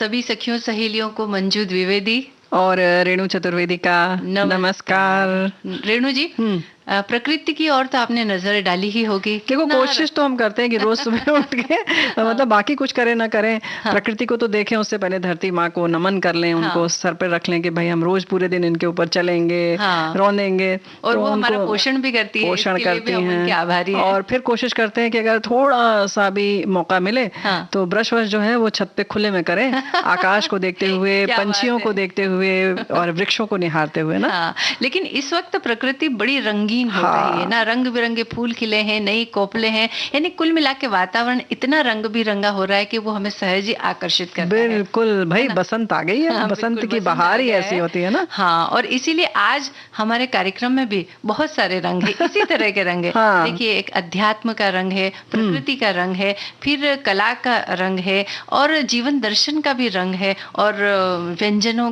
सभी सखियों सहेलियों को मंजू द्विवेदी और रेणु चतुर्वेदी का नमस्कार। रेणु जी, प्रकृति की ओर तो आपने नजर डाली ही होगी। देखो, कोशिश तो हम करते हैं कि रोज सुबह उठ के मतलब बाकी कुछ करें ना करें, प्रकृति को तो देखें, उससे पहले धरती माँ को नमन कर लें, उनको सर पे रख लें कि भाई हम रोज पूरे दिन इनके ऊपर चलेंगे, रौंदेंगे, और वो हमारा पोषण भी करती है, पोषण करती हैं, आभारी हैं। और फिर कोशिश करते हैं कि अगर थोड़ा सा भी मौका मिले तो ब्रश वर्श जो है वो छत पे खुले में करें, आकाश को देखते हुए, पंछियों को देखते हुए और वृक्षों को निहारते हुए ना। लेकिन इस वक्त प्रकृति बड़ी रंगीन हो रही है ना, रंग बिरंगे फूल खिले हैं, नई कोपले हैं, यानी कुल मिला के वातावरण इतना रंग बिरंगा हो रहा है कि वो हमें सहज ही आकर्षित करता है। बिल्कुल भाई, बसंत आ गई है, बसंत की बहार ही ऐसी होती है ना। हाँ, और इसीलिए आज हमारे कार्यक्रम में भी बहुत सारे रंग है, इसी तरह के रंग है। देखिए, एक अध्यात्म का रंग है, प्रकृति का रंग है, फिर कला का रंग है, और जीवन दर्शन का भी रंग है, और व्यंजनों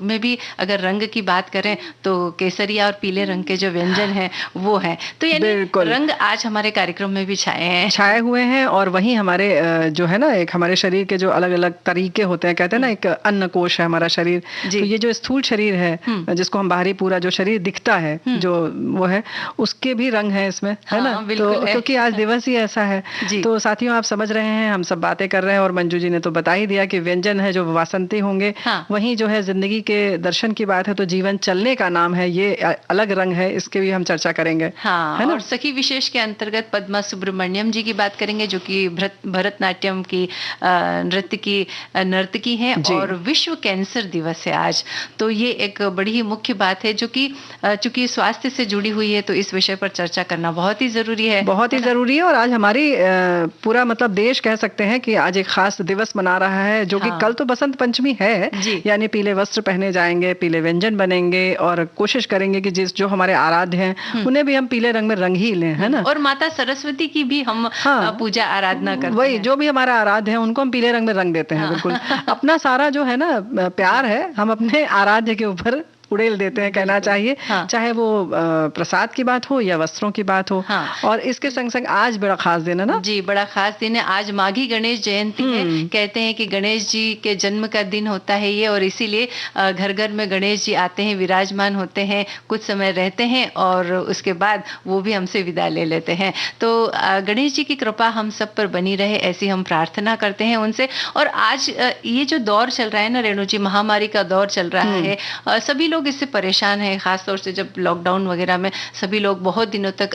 में भी अगर रंग की बात करें तो केसरिया और पीले रंग के जो व्यंजन है वो है। तो यानी रंग आज हमारे कार्यक्रम में भी छाए हुए हैं। और वही हमारे जो है ना, एक हमारे शरीर के जो अलग अलग तरीके होते हैं, कहते हैं ना, एक अन्न कोश है हमारा शरीर। तो ये जो स्थूल शरीर है, जिसको हम बाहरी पूरा जो शरीर दिखता है, जो वो है, उसके भी रंग है इसमें, है ना। तो क्योंकि आज दिवस ही ऐसा है, तो साथियों आप समझ रहे हैं, हम सब बातें कर रहे हैं, और मंजू जी ने तो बता ही दिया कि व्यंजन है जो वासंती होंगे। वहीं जो है जिंदगी के दर्शन की बात है तो जीवन चलने का नाम है, ये अलग रंग है, इसके भी हम चर्चा करेंगे। है ना? और सखी विशेष के अंतर्गत पद्मा सुब्रमण्यम जी की बात करेंगे, जो कि भरतनाट्यम की नर्तकी हैं, और विश्व कैंसर दिवस है आज। तो ये एक बड़ी ही मुख्य बात है, जो कि चूंकि स्वास्थ्य से जुड़ी हुई है, तो इस विषय पर चर्चा करना बहुत ही जरूरी है, बहुत ही जरूरी है। और आज हमारी पूरा मतलब देश कह सकते हैं कि आज एक खास दिवस मना रहा है, जो कि कल तो बसंत पंचमी है, यानी पीले वस्त्र पहने जाएंगे, पीले व्यंजन बनेंगे, और कोशिश करेंगे कि जो हमारे आराध्य हैं उन्हें भी हम पीले रंग में रंग ही लें, है ना। और माता सरस्वती की भी हम पूजा आराधना करते हैं। वही, जो भी हमारा आराध्य है उनको हम पीले रंग में रंग देते हैं। बिल्कुल अपना सारा जो है ना प्यार है, हम अपने आराध्य के ऊपर उड़ेल देते हैं, कहना चाहिए। चाहे वो प्रसाद की बात हो या वस्त्रों की बात हो। और इसके संग संग आज बड़ा खास दिन है ना। जी, बड़ा खास दिन है आज, माघी गणेश जयंती है। कहते हैं कि गणेश जी के जन्म का दिन होता है ये, और इसीलिए घर घर में गणेश जी आते हैं, विराजमान होते हैं, कुछ समय रहते हैं, और उसके बाद वो भी हमसे विदा ले लेते हैं। तो गणेश जी की कृपा हम सब पर बनी रहे, ऐसी हम प्रार्थना करते हैं उनसे। और आज ये जो दौर चल रहा है ना रेणु जी, महामारी का दौर चल रहा है, सभी लोग इससे परेशान हैं, खासतौर से जब लॉकडाउन वगैरह में सभी लोग बहुत दिनों तक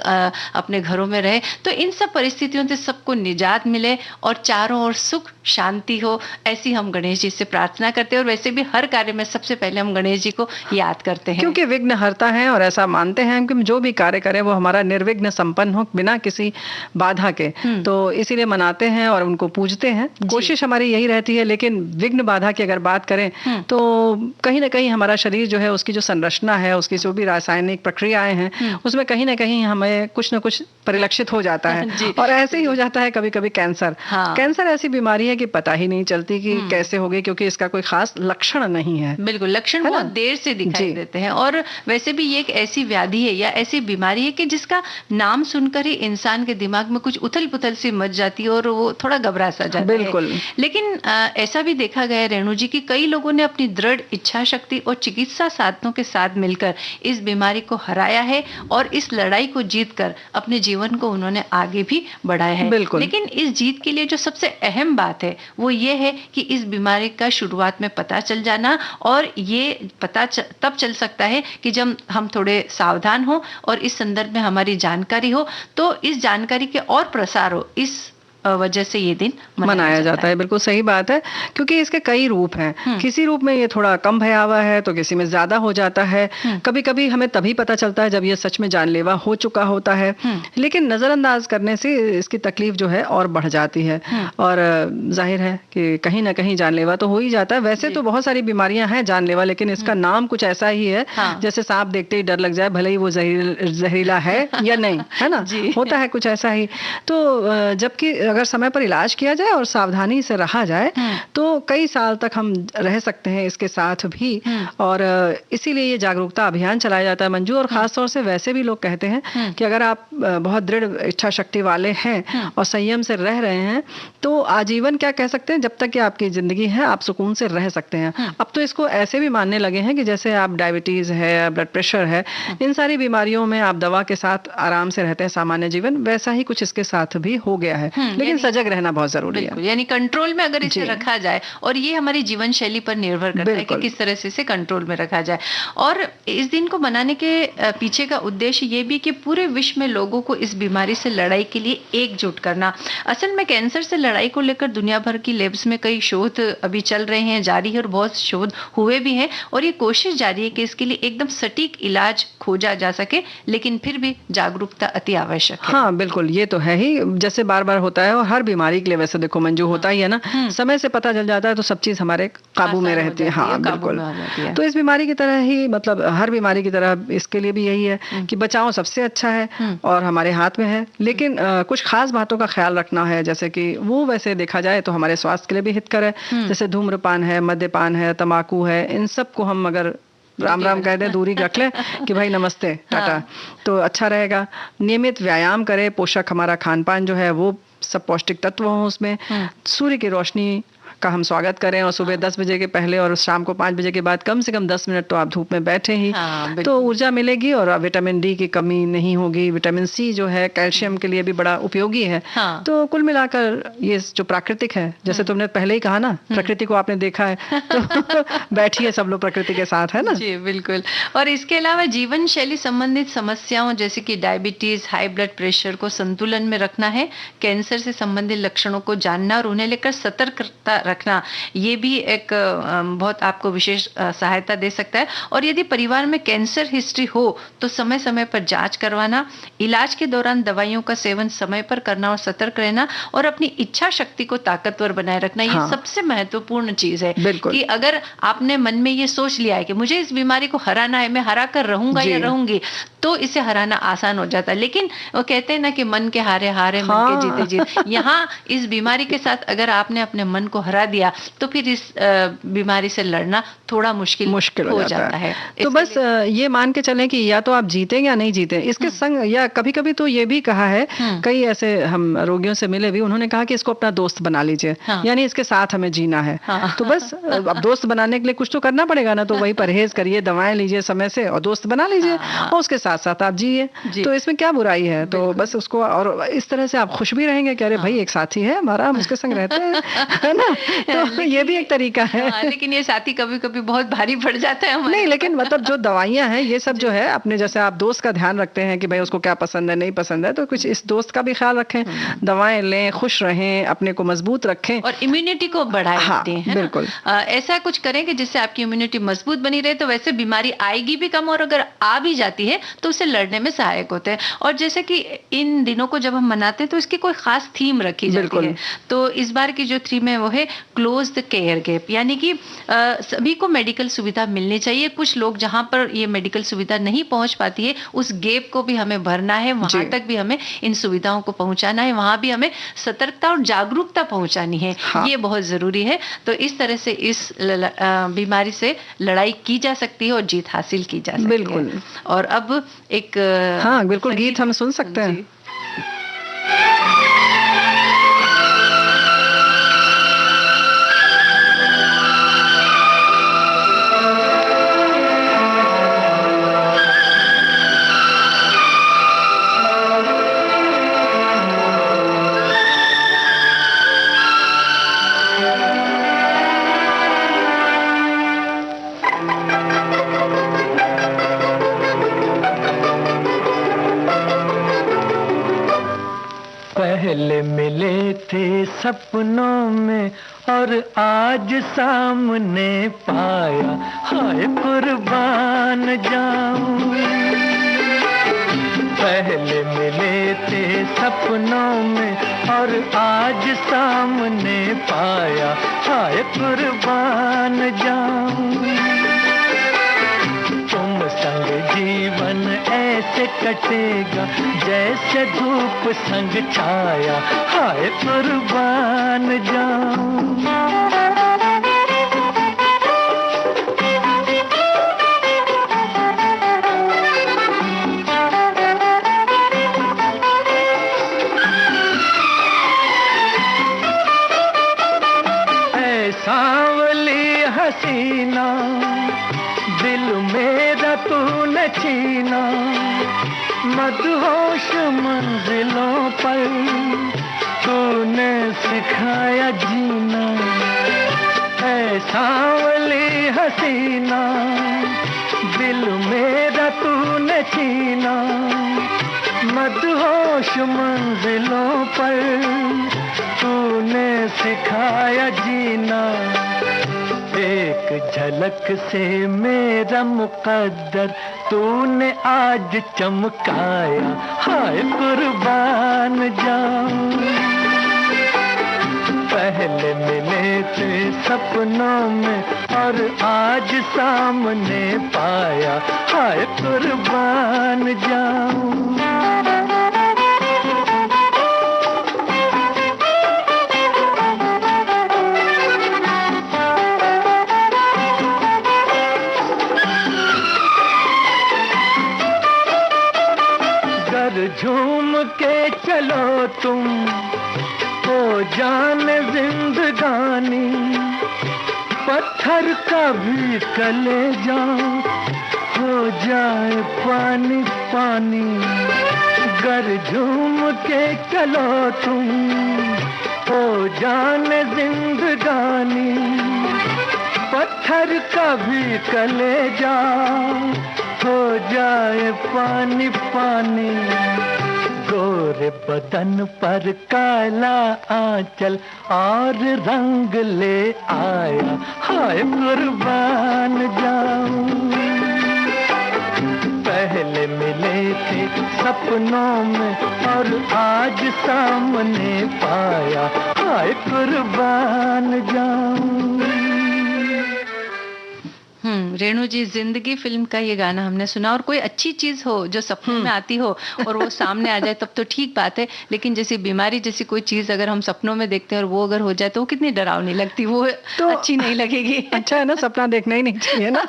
अपने घरों में रहे। तो इन सब परिस्थितियों से सबको निजात मिले और चारों ओर सुख शांति हो, ऐसी हम गणेश जी से प्रार्थना करते हैं। और वैसे भी हर कार्य में सबसे पहले हम गणेश जी को याद करते हैं, क्योंकि विघ्न हरता है, और ऐसा मानते हैं कि जो भी कार्य करें वो हमारा निर्विघ्न संपन्न हो, बिना किसी बाधा के। तो इसीलिए मनाते हैं और उनको पूजते हैं। कोशिश हमारी यही रहती है। लेकिन विघ्न बाधा की अगर बात करें तो कहीं ना कहीं हमारा शरीर जो है, उसकी जो संरचना है, उसकी जो भी रासायनिक प्रक्रियाएं हैं, उसमें कहीं ना कहीं हमें कुछ ना कुछ परिलक्षित हो जाता है। और ऐसे ही हो जाता है कभी कभी कैंसर। कैंसर ऐसी बीमारी है कि पता ही नहीं चलती कि कैसे हो गई, क्योंकि इसका कोई खास लक्षण नहीं है। बिल्कुल, लक्षण बहुत देर से दिखाई देते हैं। और वैसे भी ये एक ऐसी व्याधि है या ऐसी बीमारी है कि जिसका नाम सुनकर ही इंसान के दिमाग में कुछ उथल पुथल सी मच जाती है, और वो थोड़ा घबरा सा जाता है। बिल्कुल। लेकिन ऐसा भी देखा गया रेणु जी की कई लोगों ने अपनी दृढ़ इच्छा शक्ति और चिकित्सा साधनों के साथ मिलकर इस बीमारी को हराया है, और इस लड़ाई को जीतकर अपने जीवन को उन्होंने आगे भी बढ़ाया है। बिल्कुल। लेकिन इस जीत के लिए जो सबसे अहम बात है वो ये है कि इस बीमारी का शुरुआत में पता चल जाना, और ये पता तब चल सकता है कि जब हम थोड़े सावधान हो और इस संदर्भ में हमारी जानकारी हो, तो इस जानकारी के और प्रसार हो, इस वजह से ये दिन मनाया जाता है। बिल्कुल सही बात है, क्योंकि इसके कई रूप हैं। किसी रूप में ये थोड़ा कम भयावह है तो किसी में ज्यादा हो जाता है। कभी कभी हमें तभी पता चलता है जब ये सच में जानलेवा हो चुका होता है। लेकिन नजरअंदाज करने से इसकी तकलीफ जो है और बढ़ जाती है, और जाहिर है कि कहीं ना कहीं जानलेवा तो हो ही जाता है। वैसे तो बहुत सारी बीमारियां हैं जानलेवा, लेकिन इसका नाम कुछ ऐसा ही है, जैसे सांप देखते ही डर लग जाए, भले ही वो जहरीला है या नहीं, है ना, होता है कुछ ऐसा ही। तो जबकि अगर समय पर इलाज किया जाए और सावधानी से रहा जाए तो कई साल तक हम रह सकते हैं इसके साथ भी। और इसीलिए ये जागरूकता अभियान चलाया जाता है मंजू। और खास तौर से वैसे भी लोग कहते हैं कि अगर आप बहुत दृढ़ इच्छा शक्ति वाले हैं और संयम से रह रहे हैं तो आजीवन क्या कह सकते हैं, जब तक कि आपकी जिंदगी है आप सुकून से रह सकते हैं। अब तो इसको ऐसे भी मानने लगे हैं कि जैसे आप डायबिटीज है, ब्लड प्रेशर है, इन सारी बीमारियों में आप दवा के साथ आराम से रहते हैं सामान्य जीवन, वैसा ही कुछ इसके साथ भी हो गया है। लेकिन सजग रहना बहुत जरूरी है, यानी कंट्रोल में अगर इसे रखा जाए। और ये हमारी जीवन शैली पर निर्भर करता है कि किस तरह से इसे कंट्रोल में रखा जाए। और इस दिन को मनाने के पीछे का उद्देश्य ये भी कि पूरे विश्व में लोगों को इस बीमारी से लड़ाई के लिए एकजुट करना। असल में कैंसर से लड़ाई को लेकर दुनिया भर की लैब्स में कई शोध अभी चल रहे हैं, जारी है, और बहुत शोध हुए भी हैं। और ये कोशिश जारी है कि इसके लिए एकदम सटीक इलाज खोजा जा सके, लेकिन फिर भी जागरूकता अति आवश्यक है। हाँ बिल्कुल, ये तो है ही, जैसे बार बार होता है और हर बीमारी के लिए वैसे देखो मंजू होता ही है ना, समय से पता चल जाता है तो सब चीज हमारे काबू में रहती है। हाँ बिल्कुल। तो इस बीमारी की तरह ही, मतलब हर बीमारी की तरह इसके लिए भी यही है कि बचाव सबसे अच्छा है और हमारे हाथ में है। लेकिन कुछ खास बातों का ख्याल रखना है, जैसे कि वो वैसे देखा जाए तो हमारे स्वास्थ्य के लिए भी हितकर है। जैसे धूम्रपान है, मद्यपान है, तंबाकू है, इन सब को हम अगर राम राम कह दे, दूरी रख ले कि भाई नमस्ते टाटा, तो अच्छा रहेगा। नियमित व्यायाम करें, पोषक हमारा खान पान जो है वो सब पौष्टिक तत्व हो उसमें। सूर्य की रोशनी का हम स्वागत करें और सुबह 10 बजे के पहले और शाम को 5 बजे के बाद कम से कम 10 मिनट तो आप धूप में बैठे ही, तो ऊर्जा मिलेगी और विटामिन डी की कमी नहीं होगी। विटामिन सी जो है कैल्शियम के लिए भी बड़ा उपयोगी है। तो कुल मिलाकर ये जो प्राकृतिक है, जैसे तुमने पहले ही कहा ना, प्रकृति को आपने देखा है तो बैठिए सब लोग प्रकृति के साथ, है ना। जी बिल्कुल। और इसके अलावा जीवन शैली संबंधित समस्याओं जैसे कि डायबिटीज, हाई ब्लड प्रेशर को संतुलन में रखना है, कैंसर से संबंधित लक्षणों को जानना और उन्हें लेकर सतर्कता रखना, ये भी एक बहुत आपको विशेष सहायता दे सकता है। और यदि परिवार में कैंसर हिस्ट्री हो तो समय समय पर जांच करवाना, इलाज के दौरान दवाइयों का सेवन समय पर करना और सतर्क रहना, और अपनी इच्छा शक्ति को ताकतवर बनाए रखना, ये सबसे महत्वपूर्ण चीज है। कि अगर आपने मन में ये सोच लिया है कि मुझे इस बीमारी को हराना है, मैं हरा कर रहूंगा या रहूंगी, तो इसे हराना आसान हो जाता है। लेकिन वो कहते हैं ना कि मन के हारे हारे, मन के जीते जीत। यहाँ इस बीमारी के साथ अगर आपने अपने मन को हरा दिया तो फिर इस बीमारी से लड़ना थोड़ा मुश्किल हो जाता है। तो बस ये मान के चलें कि या तो आप जीते या नहीं जीते, इसके संग या कभी कभी तो ये भी कहा है, कई ऐसे हम रोगियों से मिले भी, उन्होंने कहा कि इसको अपना दोस्त बना लीजिए, यानी इसके साथ हमें जीना है। तो बस अब दोस्त बनाने के लिए कुछ तो करना पड़ेगा ना, तो वही परहेज करिए, दवाएं लीजिए समय से और दोस्त बना लीजिए और उसके साथ साथ आप जिए, तो इसमें क्या बुराई है। तो बस उसको, और इस तरह से आप खुश भी रहेंगे कि अरे भाई एक साथी है हमारा, हम उसके संग रहते हैं, है ना। तो ये भी एक तरीका है। लेकिन ये साथी कभी कभी बहुत भारी पड़ जाता है नहीं, लेकिन मतलब जो दवाइयां हैं ये सब जो है अपने, जैसे आप दोस्त का ध्यान रखते हैं कि भाई उसको क्या पसंद है नहीं पसंद है, तो कुछ इस दोस्त का भी ख्याल रखें, दवाएं लें, खुश रहें, अपने को मजबूत रखें और इम्यूनिटी को बढ़ाते हैं। बिल्कुल ऐसा कुछ करें कि जिससे आपकी इम्यूनिटी मजबूत बनी रहे, तो वैसे बीमारी आएगी भी कम, और अगर आ भी जाती है तो उसे लड़ने में सहायक होते हैं। और जैसे कि इन दिनों को जब हम मनाते हैं तो इसकी कोई खास थीम रखी जाती है। तो इस बार की जो थीम है वो है क्लोज द केयर गैप, यानी कि सभी को मेडिकल सुविधा मिलनी चाहिए। कुछ लोग जहां पर ये मेडिकल सुविधा नहीं पहुंच पाती है, उस गैप को भी हमें भरना है, वहां तक भी हमें इन सुविधाओं को पहुंचाना है, वहां भी हमें सतर्कता और जागरूकता पहुंचानी है। ये बहुत जरूरी है। तो इस तरह से इस बीमारी से लड़ाई की जा सकती है और जीत हासिल की जा सकती है। बिल्कुल। और अब एक बिल्कुल गीत हम सुन सकते हैं। पहले मिले थे सपनों में और आज सामने पाया, हाय कुर्बान जाऊं। पहले मिले थे सपनों में और आज सामने पाया, हाय कुर्बान जाऊं। तुम संग जीवन ऐसे कटेगा जैसे धूप संग छाया, हाय कुर्बान जाऊं। सांवली हसीना दिल मेरा तूने छीना, मदहोश मंजिलों पर तूने सिखाया जीना। ऐ सांवली हसीना दिल मेरा तूने छीना, मदहोश मंजिलों पर तूने सिखाया जीना। एक झलक से मेरा मुकद्दर तूने आज चमकाया, हाय कुर्बान जाऊं। पहले मिले थे सपनों में और आज सामने पाया, हाय कुर्बान जाऊं। झूम के चलो तुम हो जाने जिंदगानी, पत्थर का भी कलेजा हो जाए पानी पानी। गर झूम के चलो तुम हो जाने जिंदगानी, पत्थर का भी कलेजा हो जाए पानी पानी। गोरे बदन पर काला आंचल और रंग ले आया, हाय कुर्बान जाऊं। पहले मिले थे सपनों में और आज सामने पाया, हाय कुर्बान जाऊं। रेणु जी, जिंदगी फिल्म का ये गाना हमने सुना, और कोई अच्छी चीज हो जो सपनों में आती हो और वो सामने आ जाए तब तो ठीक बात है, लेकिन जैसी बीमारी जैसी कोई चीज अगर हम सपनों में देखते हैं और वो अगर हो जाए तो वो कितनी डरावनी लगती, वो तो अच्छी नहीं लगेगी। अच्छा है ना, सपना देखना ही नहीं चाहिए ना।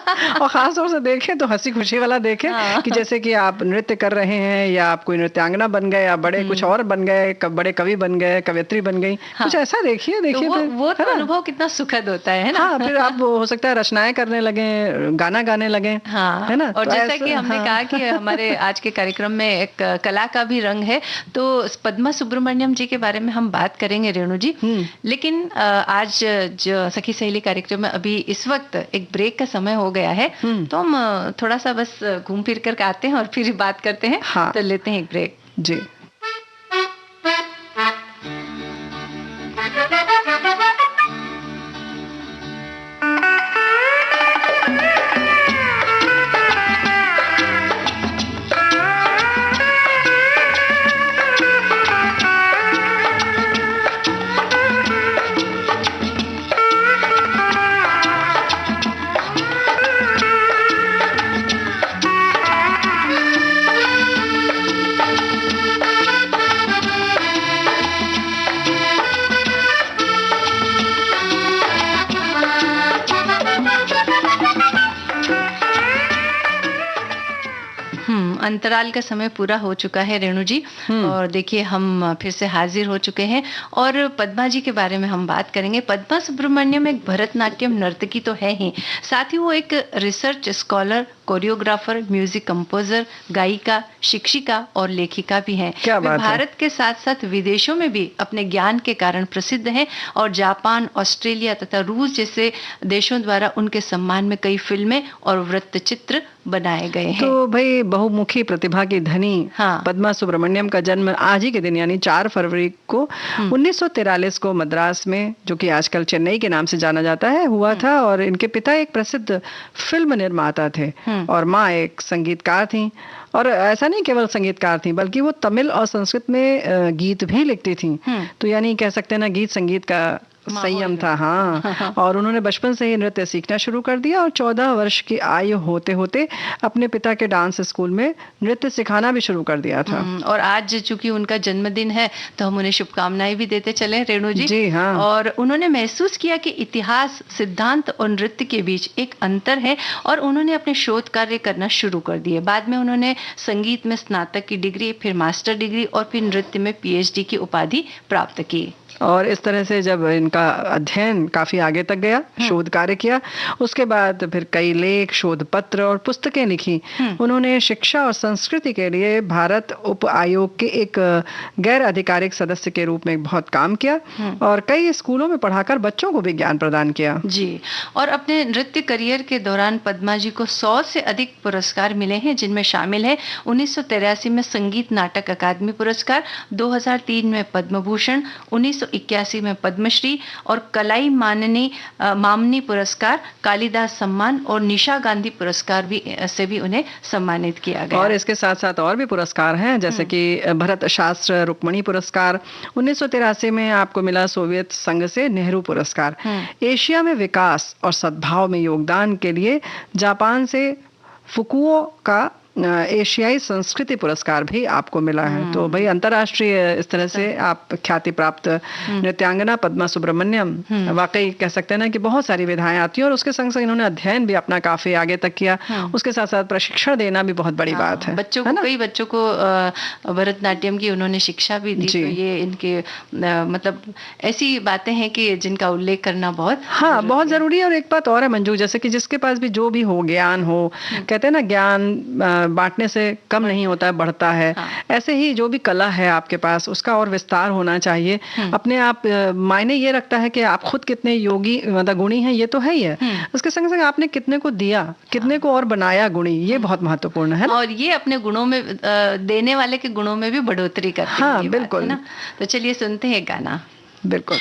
और खास तौर से देखें तो हंसी खुशी वाला देखें। हाँ। कि जैसे कि आप नृत्य कर रहे हैं या आप कोई नृत्यांगना बन गए या बड़े कुछ और बन गए, बड़े कवि बन गए, कवियत्री बन गई, कुछ ऐसा देखिए। वो अनुभव कितना सुखद होता है ना। हाँ, फिर आप हो सकता है रचनाएं करने लगे, गाना गाने लगे। हाँ, है ना। और तो जैसा कि हमने कहा कि हमारे आज के कार्यक्रम में एक कला का भी रंग है, तो पद्मा सुब्रमण्यम जी के बारे में हम बात करेंगे रेणु जी। लेकिन आज जो सखी सहेली कार्यक्रम में अभी इस वक्त एक ब्रेक का समय हो गया है, तो हम थोड़ा सा बस घूम फिर कर आते हैं और फिर बात करते हैं। हाँ। तो लेते हैं एक ब्रेक जी। अंतराल का समय पूरा हो चुका है रेणु जी, और देखिए हम फिर से हाजिर हो चुके हैं और पद्मा जी के बारे में हम बात करेंगे। पद्मा सुब्रमण्यम एक भरतनाट्यम नर्तकी तो है ही, साथ ही वो एक research scholar, choreographer, music composer, गायिका, शिक्षिका और लेखिका भी हैं। वे भारत के साथ साथ विदेशों में भी अपने ज्ञान के कारण प्रसिद्ध हैं और जापान, ऑस्ट्रेलिया तथा रूस जैसे देशों द्वारा उनके सम्मान में कई फिल्में और वृत्तचित्र बनाए गए हैं। तो भाई बहुमुखी प्रतिभा की धनी पद्मा सुब्रमण्यम का जन्म आज ही के दिन यानी 4 फरवरी को 1943 को मद्रास में, जो कि आजकल चेन्नई के नाम से जाना जाता है, हुआ था। और इनके पिता एक प्रसिद्ध फिल्म निर्माता थे और माँ एक संगीतकार थी। और ऐसा नहीं केवल संगीतकार थी, बल्कि वो तमिल और संस्कृत में गीत भी लिखती थी। तो यानी कह सकते हैं ना, गीत संगीत का संयम था। हाँ, और उन्होंने बचपन से ही नृत्य सीखना शुरू कर दिया और 14 वर्ष की आयु होते होते अपने पिता के डांस स्कूल में नृत्य सिखाना भी शुरू कर दिया था। और आज चूंकि उनका जन्मदिन है तो हम उन्हें शुभकामनाएं भी देते चले रेणु जी। जी हाँ। और उन्होंने महसूस किया कि इतिहास, सिद्धांत और नृत्य के बीच एक अंतर है और उन्होंने अपने शोध कार्य करना शुरू कर दिए। बाद में उन्होंने संगीत में स्नातक की डिग्री, फिर मास्टर डिग्री और फिर नृत्य में पीएचडी की उपाधि प्राप्त की। और इस तरह से जब इनका अध्ययन काफी आगे तक गया, शोध कार्य किया, उसके बाद फिर कई लेख, शोध पत्र और पुस्तकें लिखी। उन्होंने शिक्षा और संस्कृति के लिए भारत उप आयोग के एक गैर आधिकारिक सदस्य के रूप में बहुत काम किया और कई स्कूलों में पढ़ाकर बच्चों को भी ज्ञान प्रदान किया। जी, और अपने नृत्य करियर के दौरान पद्मा जी को 100 से अधिक पुरस्कार मिले हैं, जिनमें शामिल है 1983 में संगीत नाटक अकादमी पुरस्कार, 2003 में पद्म भूषण, 1981 में पद्मश्री और कलाई मामनी पुरस्कार, कालिदास सम्मान और निशा गांधी पुरस्कार से भी उन्हें सम्मानित किया गया। और इसके साथ साथ और भी पुरस्कार हैं, जैसे कि भरत शास्त्र रुक्मणी पुरस्कार, 1983 में आपको मिला सोवियत संघ से नेहरू पुरस्कार, एशिया में विकास और सद्भाव में योगदान के लिए जापान से फुकुओ का एशियाई संस्कृति पुरस्कार भी आपको मिला है। तो भाई अंतर्राष्ट्रीय इस तरह से आप ख्याति प्राप्त नृत्यांगना पद्मा सुब्रमण्यम, वाकई कह सकते हैं ना कि बहुत सारी विधाएं आती हैं और उसके संग संग इन्होंने अध्ययन भी अपना काफी आगे तक किया। उसके साथ साथ प्रशिक्षण देना भी बहुत बड़ी बात है। बच्चों को, कई बच्चों को भरतनाट्यम की उन्होंने शिक्षा भी दी। तो ये इनके मतलब ऐसी बातें हैं कि जिनका उल्लेख करना बहुत जरूरी है। और एक बात और है मंजू, जैसे कि जिसके पास भी जो भी हो, ज्ञान हो, कहते हैं ना ज्ञान बांटने से कम नहीं होता है, बढ़ता है। ऐसे ही जो भी कला है आपके पास, उसका और विस्तार होना चाहिए। अपने आप मायने ये रखता है कि आप खुद कितने योगी मतलब गुणी हैं, ये तो है ही है, उसके संग संग आपने कितने को दिया, कितने को और बनाया गुणी, ये बहुत महत्वपूर्ण है। और ये अपने गुणों में, देने वाले के गुणों में भी बढ़ोतरी करती है। हाँ बिल्कुल। तो चलिए सुनते हैं गाना। बिल्कुल।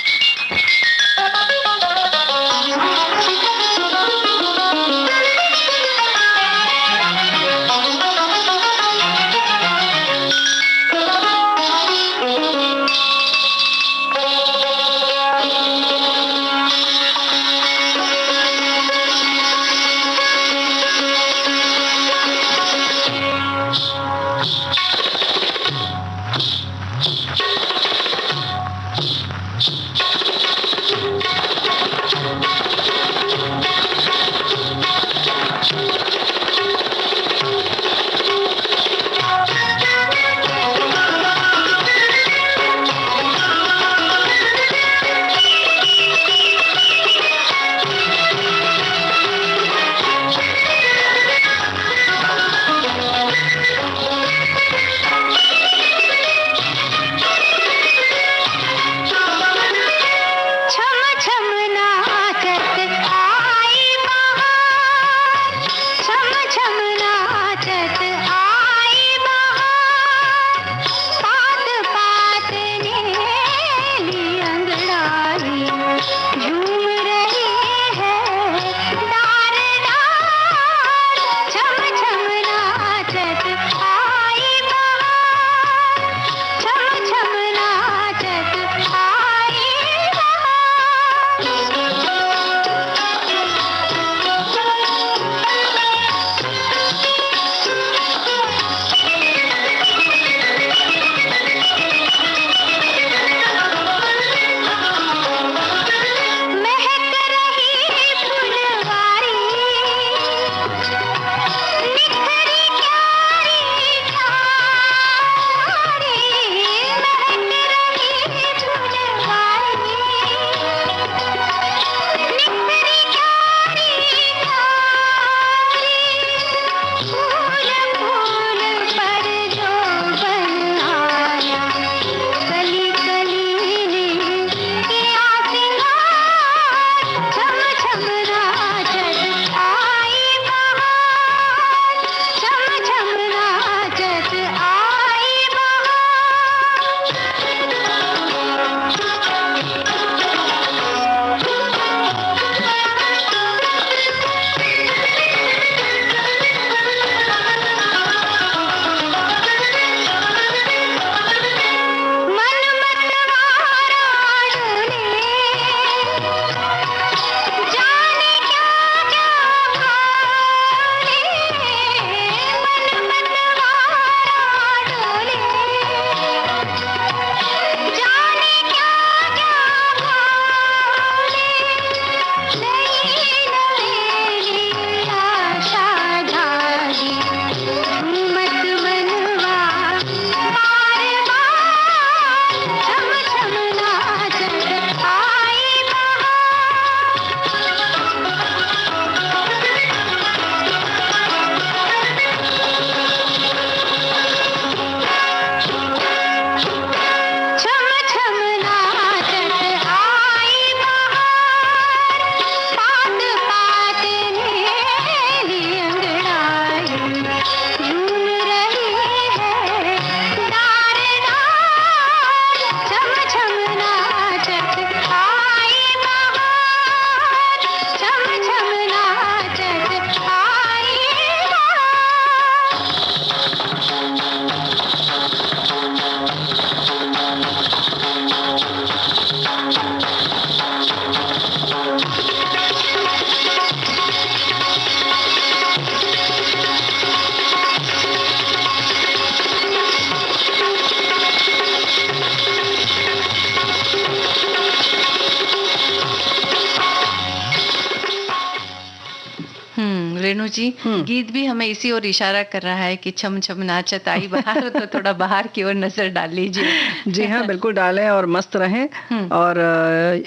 रेणु जी, गीत भी हमें इसी ओर इशारा कर रहा है कि छम छम नाचत आई बहार, तो थोड़ा बाहर की ओर नजर डाल लीजिए। जी हाँ, बिल्कुल डालें और मस्त रहें। और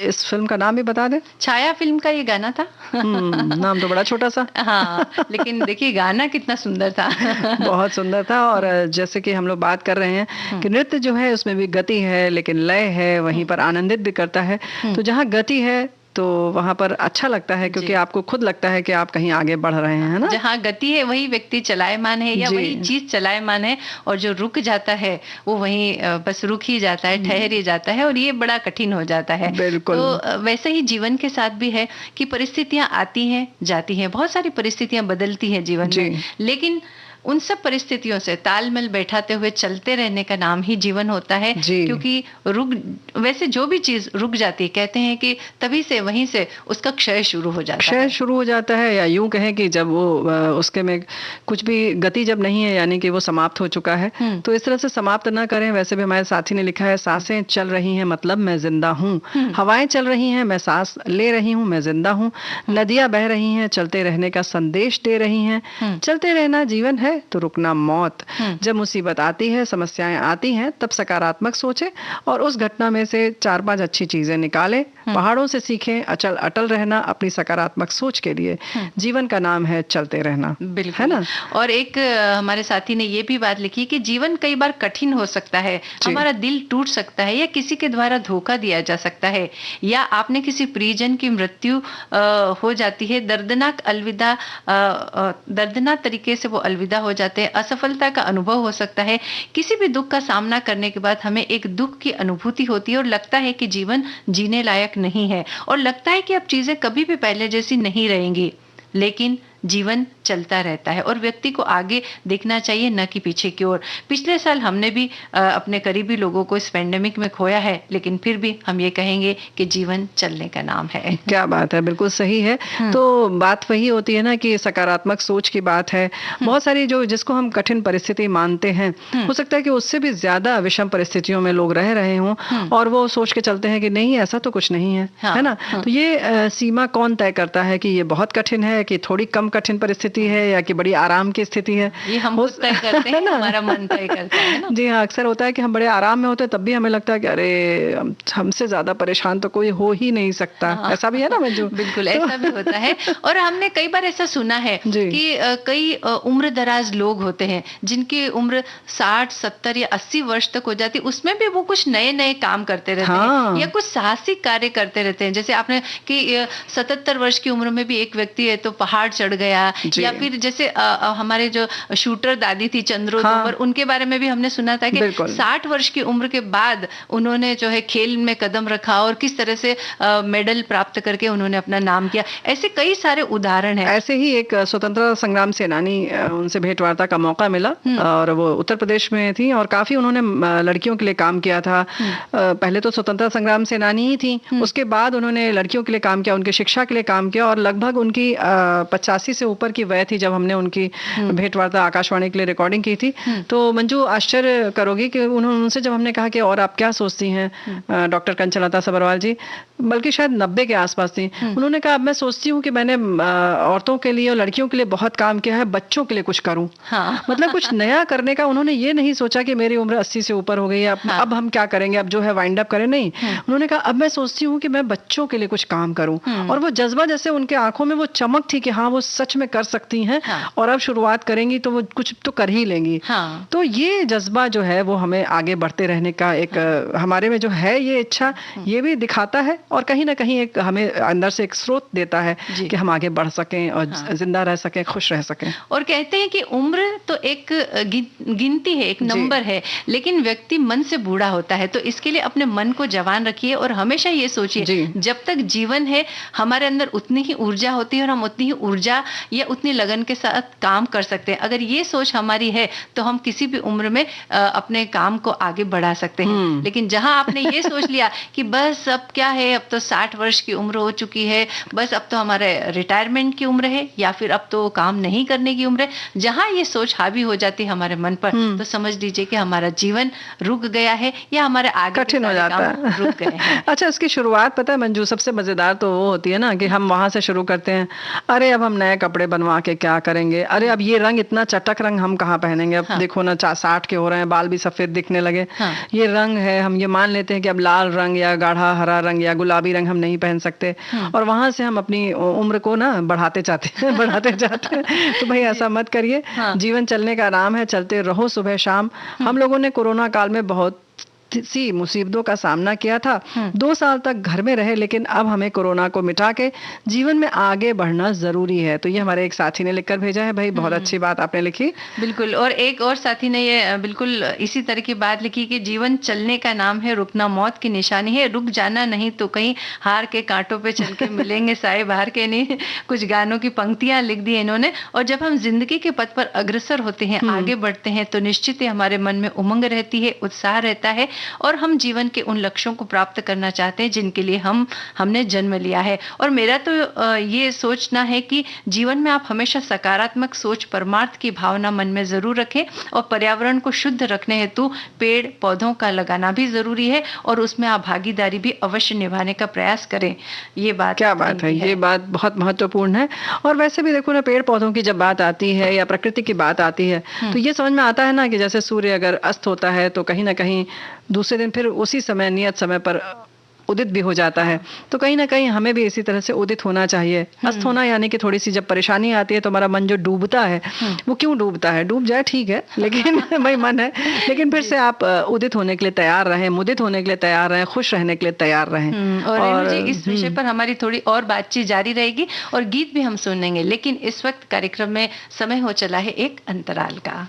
इस फिल्म का नाम भी बता दें। छाया फिल्म का ये गाना था। नाम तो बड़ा छोटा सा। हाँ, लेकिन देखिए गाना कितना सुंदर था। बहुत सुंदर था। और जैसे कि हम लोग बात कर रहे हैं कि नृत्य जो है उसमें भी गति है लेकिन लय है, वहीं पर आनंदित भी करता है। तो जहाँ गति है तो वहां पर अच्छा लगता है, क्योंकि आपको खुद लगता है कि आप कहीं आगे बढ़ रहे हैं, है ना। जहाँ गति है वही व्यक्ति चलायमान है, या वही चीज चलायमान है, और जो रुक जाता है वो वहीं बस रुक ही जाता है, ठहर ही जाता है, और ये बड़ा कठिन हो जाता है। बिल्कुल। तो वैसे ही जीवन के साथ भी है कि परिस्थितियां आती हैं जाती हैं, बहुत सारी परिस्थितियां बदलती हैं जीवन में, लेकिन उन सब परिस्थितियों से तालमेल बैठाते हुए चलते रहने का नाम ही जीवन होता है। क्योंकि वैसे जो भी चीज रुक जाती है, कहते हैं कि तभी से वहीं से उसका क्षय शुरू हो जाता है। क्षय शुरू हो जाता है, या यूं कहें कि जब वो उसके में कुछ भी गति जब नहीं है, यानी कि वो समाप्त हो चुका है। तो इस तरह से समाप्त ना करें। वैसे भी हमारे साथी ने लिखा है, सांसें चल रही हैं मतलब मैं जिंदा हूँ, हवाएं चल रही हैं मैं सांस ले रही हूँ, मैं जिंदा हूँ, नदियां बह रही हैं चलते रहने का संदेश दे रही हैं, चलते रहना जीवन है तो रुकना मौत। जब मुसीबत आती है, समस्याएं आती हैं, तब सकारात्मक सोचें और उस घटना में से 4-5 अच्छी चीजें निकालें। पहाड़ों से सीखें अचल अटल रहना अपनी सकारात्मक सोच के लिए। जीवन का नाम है चलते रहना, है ना। और एक हमारे साथी ने ये भी बात लिखी कि जीवन कई बार कठिन हो सकता है, हमारा दिल टूट सकता है, या किसी के द्वारा धोखा दिया जा सकता है, या आपने किसी प्रियजन की मृत्यु हो जाती है, दर्दनाक तरीके से वो अलविदा हो जाते हैं, असफलता का अनुभव हो सकता है। किसी भी दुख का सामना करने के बाद हमें एक दुख की अनुभूति होती है और लगता है कि जीवन जीने लायक नहीं है, और लगता है कि अब चीजें कभी भी पहले जैसी नहीं रहेंगी। लेकिन जीवन चलता रहता है और व्यक्ति को आगे देखना चाहिए, न कि पीछे की ओर। पिछले साल हमने भी अपने करीबी लोगों को इस पेंडेमिक में खोया है, लेकिन फिर भी हम ये कहेंगे कि जीवन चलने का नाम है। क्या बात है, बिल्कुल सही है। तो बात वही होती है ना कि सकारात्मक सोच की बात है। बहुत सारी जो जिसको हम कठिन परिस्थिति मानते हैं, हो सकता है कि उससे भी ज्यादा विषम परिस्थितियों में लोग रह रहे हों, और वो सोच के चलते हैं कि नहीं ऐसा तो कुछ नहीं है, है ना। तो ये सीमा कौन तय करता है कि ये बहुत कठिन है, कि थोड़ी कम कठिन परिस्थिति है, या कि बड़ी आराम की स्थिति है? ये हम खुद तय करते हैं, हमारा मन तय करता है ना। जी हाँ, अक्सर होता है कि हम बड़े आराम में होते हैं, तब भी हमें लगता है कि अरे हमसे ज्यादा परेशान तो कोई हो ही नहीं सकता। ऐसा भी है ना मंजू? बिल्कुल ऐसा भी होता है। और हमने कई बार ऐसा सुना है कि कई उम्र दराज लोग होते हैं जिनकी उम्र 60, 70 या 80 वर्ष तक हो जाती, उसमें भी वो कुछ नए नए काम करते रहते हैं, या कुछ साहसिक कार्य करते रहते हैं। जैसे आपने कि 77 वर्ष की उम्र में भी एक व्यक्ति है तो पहाड़ चढ़ गया, या फिर जैसे हमारे जो शूटर दादी थी चंद्रो तोमर, उनके बारे में भी हमने सुना था कि 60 वर्ष की उम्र के बाद उन्होंने जो है खेल में कदम रखा और किस तरह से मेडल प्राप्त करके उन्होंने अपना नाम किया। ऐसे कई सारे उदाहरण हैं। ऐसे ही एक स्वतंत्रता संग्राम सेनानी, उनसे भेंटवार्ता का मौका मिला, और वो उत्तर प्रदेश में थी और काफी उन्होंने लड़कियों के लिए काम किया था। पहले तो स्वतंत्रता संग्राम सेनानी ही थी, उसके बाद उन्होंने लड़कियों के लिए काम किया, उनकी शिक्षा के लिए काम किया, और लगभग उनकी 85 से ऊपर की वय थी जब हमने उनकी भेंटवार्ता आकाशवाणी के लिए रिकॉर्डिंग की थी। तो मंजू आश्चर्य करोगी कि उनसे जब हमने कहा कि और आप क्या सोचती हैं डॉक्टर कंचनलता सब्रवाल जी, बल्कि शायद 90 के आसपास थी, उन्होंने कहा अब मैं सोचती हूँ कि मैंने औरतों के लिए और लड़कियों के लिए बहुत काम किया है, बच्चों के लिए कुछ करूं। मतलब कुछ नया करने का उन्होंने ये नहीं सोचा कि मेरी उम्र 80 से ऊपर हो गई है, अब हम क्या करेंगे, अब जो है वाइंड अप करें, नहीं। उन्होंने कहा अब मैं सोचती हूँ कि मैं बच्चों के लिए कुछ काम करूं, और वो जज्बा जैसे उनके आंखों में वो चमक थी कि हाँ वो सच में कर सकती हैं, और अब शुरुआत करेंगी तो वो कुछ तो कर ही लेंगी। तो ये जज्बा जो है वो हमें आगे बढ़ते रहने का एक हमारे में जो है ये इच्छा, ये भी दिखाता है, और कहीं ना कहीं एक हमें अंदर से एक स्रोत देता है कि हम आगे बढ़ सकें और जिंदा रह सकें, खुश रह सकें। और कहते हैं कि उम्र तो एक गिनती है, एक नंबर है, लेकिन व्यक्ति मन से बूढ़ा होता है। तो इसके लिए अपने मन को जवान रखिए और हमेशा ये सोचिए जब तक जीवन है हमारे अंदर उतनी ही ऊर्जा होती है और हम उतनी ही ऊर्जा या उतनी लगन के साथ काम कर सकते हैं। अगर ये सोच हमारी है तो हम किसी भी उम्र में अपने काम को आगे बढ़ा सकते हैं। लेकिन जहां आपने ये सोच लिया कि बस अब क्या है, अब तो 60 वर्ष की उम्र हो चुकी है, बस अब तो हमारे रिटायरमेंट की उम्र है या फिर अब तो काम नहीं करने की उम्र है, जहां ये सोच हावी हो जाती है हमारे मन पर, तो समझ लीजिए कि हमारा जीवन रुक गया है या हमारे आगे कठिन हो जाता है, रुक गए हैं। अच्छा, इसकी शुरुआत पता है मंजू, सबसे मजेदार तो वो होती है ना कि हम वहां से शुरू करते हैं, अरे अब हम नए कपड़े बनवा के क्या करेंगे, अरे अब ये रंग इतना चटक रंग हम कहाँ पहनेंगे, अब देखो ना 60 के हो रहे हैं, बाल भी सफेद दिखने लगे, ये रंग है, हम ये मान लेते हैं कि अब लाल रंग या गाढ़ा हरा रंग या गुलाबी रंग हम नहीं पहन सकते, और वहां से हम अपनी उम्र को ना बढ़ाते जाते हैं बढ़ाते जाते हैं। तो भाई ऐसा मत करिए, जीवन चलने का नाम है, चलते रहो सुबह शाम। हम लोगों ने कोरोना काल में बहुत सी मुसीबतों का सामना किया था, 2 साल तक घर में रहे, लेकिन अब हमें कोरोना को मिटा के जीवन में आगे बढ़ना जरूरी है। तो ये हमारे एक साथी ने लिखकर भेजा है, भाई बहुत अच्छी बात आपने लिखी। बिल्कुल, और एक और साथी ने ये बिल्कुल इसी तरह की बात लिखी कि जीवन चलने का नाम है, रुकना मौत की निशानी है, रुक जाना नहीं तो कहीं हार के कांटों पे चल के मिलेंगे साए बाहर के नहीं। कुछ गानों की पंक्तियां लिख दी इन्होंने। और जब हम जिंदगी के पथ पर अग्रसर होते हैं, आगे बढ़ते हैं, तो निश्चित ही हमारे मन में उमंग रहती है, उत्साह रहता है, और हम जीवन के उन लक्ष्यों को प्राप्त करना चाहते हैं जिनके लिए हमने जन्म लिया है। और मेरा तो ये सोचना है कि जीवन में आप हमेशा सकारात्मक सोच, परमार्थ की भावना मन में जरूर रखें, और पर्यावरण को शुद्ध रखने हेतु पेड़ पौधों का लगाना भी जरूरी है, और उसमें आप भागीदारी भी अवश्य निभाने का प्रयास करें। ये बात क्या बात है, ये बात बहुत महत्वपूर्ण है। और वैसे भी देखो ना, पेड़ पौधों की जब बात आती है या प्रकृति की बात आती है, तो ये समझ में आता है ना कि जैसे सूर्य अगर अस्त होता है तो कहीं ना कहीं दूसरे दिन फिर उसी समय, नियत समय पर उदित भी हो जाता है। तो कहीं ना कहीं हमें भी इसी तरह से उदित होना चाहिए। अस्त होना यानी कि थोड़ी सी जब परेशानी आती है तो हमारा मन जो डूबता है, वो क्यों डूबता है, डूब जाए ठीक है, लेकिन भाई मन है, लेकिन फिर से आप उदित होने के लिए तैयार रहें, मुदित होने के लिए तैयार रहें, खुश रहने के लिए तैयार रहें। और जी, इस विषय पर हमारी थोड़ी और बातचीत जारी रहेगी और गीत भी हम सुनेंगे, लेकिन इस वक्त कार्यक्रम में समय हो चला है एक अंतराल का।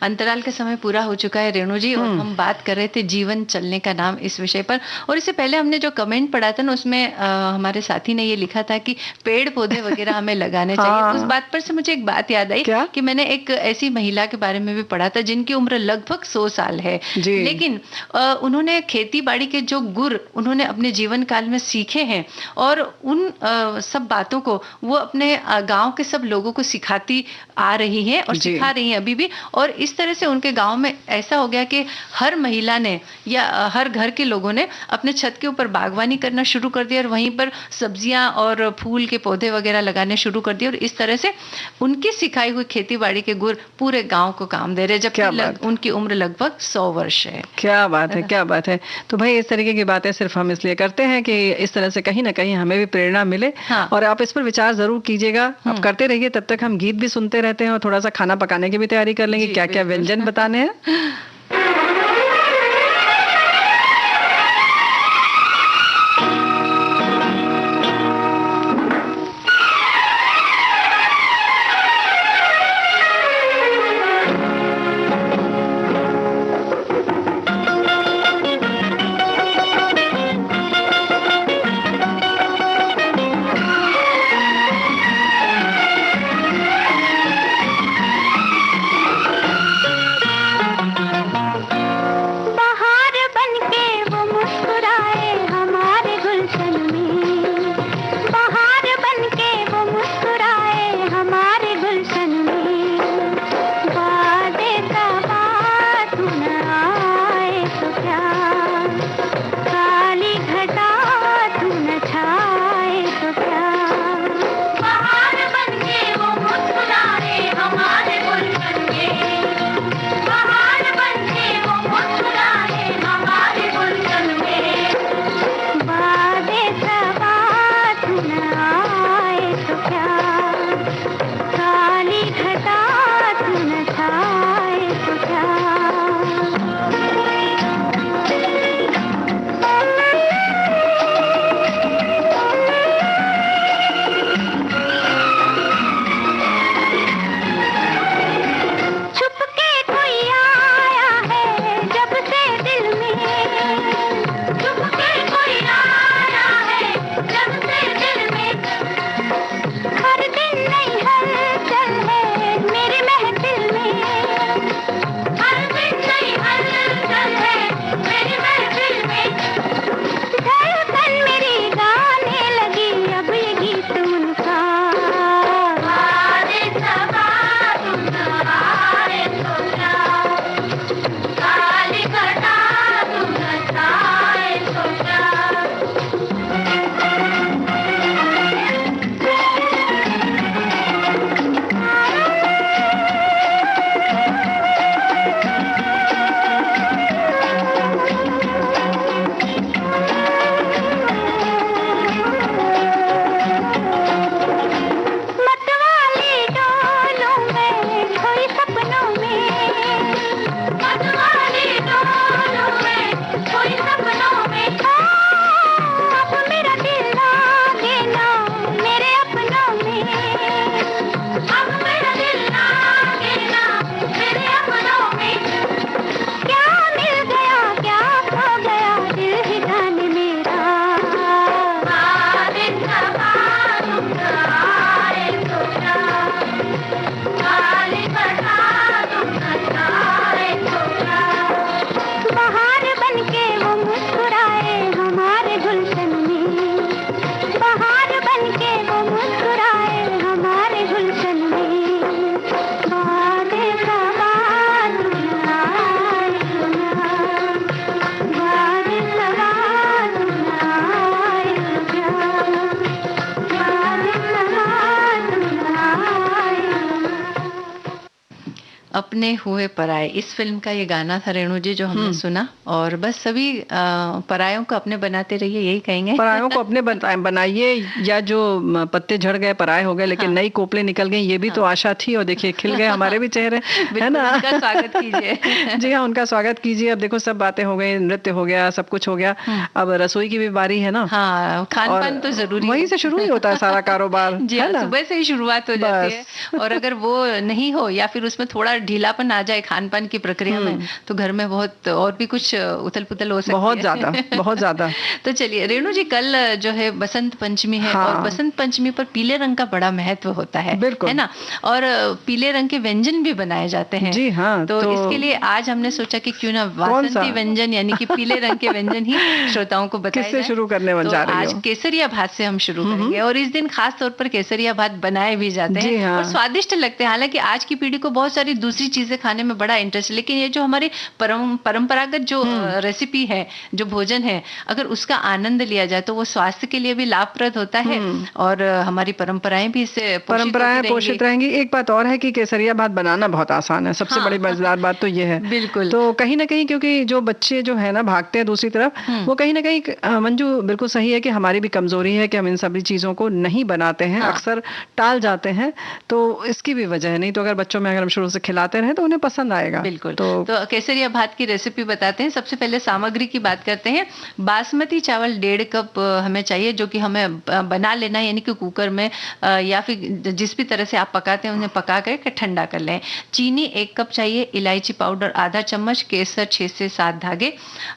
अंतराल का समय पूरा हो चुका है रेणु जी, और हम बात कर रहे थे जीवन चलने का नाम इस विषय पर। और इससे पहले हमने जो कमेंट पढ़ा था ना, उसमें हमारे साथी ने ये लिखा था कि पेड़ पौधे वगैरह हमें लगाने चाहिए। उस बात पर से मुझे एक बात याद आई कि मैंने एक ऐसी महिला के बारे में भी पढ़ा था जिनकी उम्र लगभग 100 साल है, लेकिन उन्होंने खेती बाड़ी के जो गुर उन्होंने अपने जीवन काल में सीखे हैं, और उन सब बातों को वो अपने गाँव के सब लोगों को सिखाती आ रही है और सिखा रही है अभी भी। और इस तरह से उनके गांव में ऐसा हो गया कि हर महिला ने या हर घर के लोगों ने अपने छत के ऊपर बागवानी करना शुरू कर दिया, और वहीं पर सब्जियां और फूल के पौधे वगैरह लगाने शुरू कर दिए। और इस तरह से उनकी सिखाई हुई खेतीबाड़ी के गुर पूरे गांव को काम दे रहे, जबकि उनकी उम्र लगभग 100 वर्ष है। क्या बात है, क्या बात है। तो भाई इस तरीके की बातें सिर्फ हम इसलिए करते हैं कि इस तरह से कहीं ना कहीं हमें भी प्रेरणा मिले। और आप इस पर विचार जरूर कीजिएगा। आप करते रहिए, तब तक हम गीत भी सुनते रहते हैं और थोड़ा सा खाना पकाने की भी तैयारी कर लेंगे, क्या क्या व्यंजन बताने हैं। अपने हुए पराए, इस फिल्म का ये गाना था रेणु जी जो हमने सुना। और बस सभी परायों को अपने बनाते रहिए, यही कहेंगे। परायों को अपने बनाइए, या जो पत्ते झड़ गए पराए हो गए लेकिन नई कोपले निकल गई, ये भी तो आशा थी। और देखिए खिल गए हमारे भी चेहरे, है ना। उनका स्वागत कीजिए। जी हाँ, उनका स्वागत कीजिए। अब देखो सब बातें हो गई, नृत्य हो गया, सब कुछ हो गया, अब रसोई की भी बारी है ना। हाँ, खान पान तो जरूरी, वहीं से शुरू ही होता है सारा कारोबार। जी हाँ, सुबह से ही शुरुआत हो जाती है। और अगर वो नहीं हो या फिर उसमें थोड़ा ढीलापन आ जाए खान पान की प्रक्रिया में, तो घर में बहुत और भी कुछ उथल पुथल हो सकती है। बहुत ज्यादा, बहुत ज्यादा। तो चलिए रेणु जी, कल जो है बसंत पंचमी है। और बसंत पंचमी पर पीले रंग का बड़ा महत्व होता है, है ना। और पीले रंग के व्यंजन भी बनाए जाते हैं। जी हाँ। तो इसके लिए आज हमने सोचा कि क्यों ना वासंती व्यंजन यानी कि पीले रंग के व्यंजन ही श्रोताओं को बताया जाए। किससे शुरू करने जा रही हो? आज केसरिया भात से हम शुरू करेंगे। और इस दिन खास तौर पर केसरिया भात बनाए भी जाते हैं और स्वादिष्ट लगते हैं। हालांकि आज की पीढ़ी को बहुत सारी दूसरी चीजें खाने में बड़ा इंटरेस्ट है, लेकिन ये जो हमारी परंपरागत जो रेसिपी है, जो भोजन है, अगर उसका आनंद लिया जाए तो वो स्वास्थ्य के लिए भी लाभप्रद होता है और हमारी परंपराएं भी इससे पोषित रहेंगी। एक बात और है कि केसरिया भात बनाना बहुत आसान है। सबसे बड़ी मजेदार बात तो ये है। बिल्कुल। तो कहीं ना कहीं क्योंकि जो बच्चे जो है ना भागते हैं दूसरी तरफ, वो कहीं ना कहीं मंजू बिल्कुल सही है कि हमारी भी कमजोरी है कि हम इन सभी चीजों को नहीं बनाते हैं, अक्सर टाल जाते हैं। तो इसकी भी वजह है। नहीं तो अगर बच्चों में अगर हम शुरू से खिलाते रहे तो उन्हें पसंद आएगा। बिल्कुल। तो केसरिया भात की रेसिपी बताते हैं। सबसे पहले सामग्री की बात करते हैं। बासमती चावल 1.5 कप हमें चाहिए, जो कि हमें बना लेना है, यानी कि कुकर में या फिर जिस भी तरह से आप पकाते हैं उन्हें पका कर ठंडा कर लें। चीनी 1 कप चाहिए, इलायची पाउडर आधा चम्मच, केसर 6 से 7 धागे,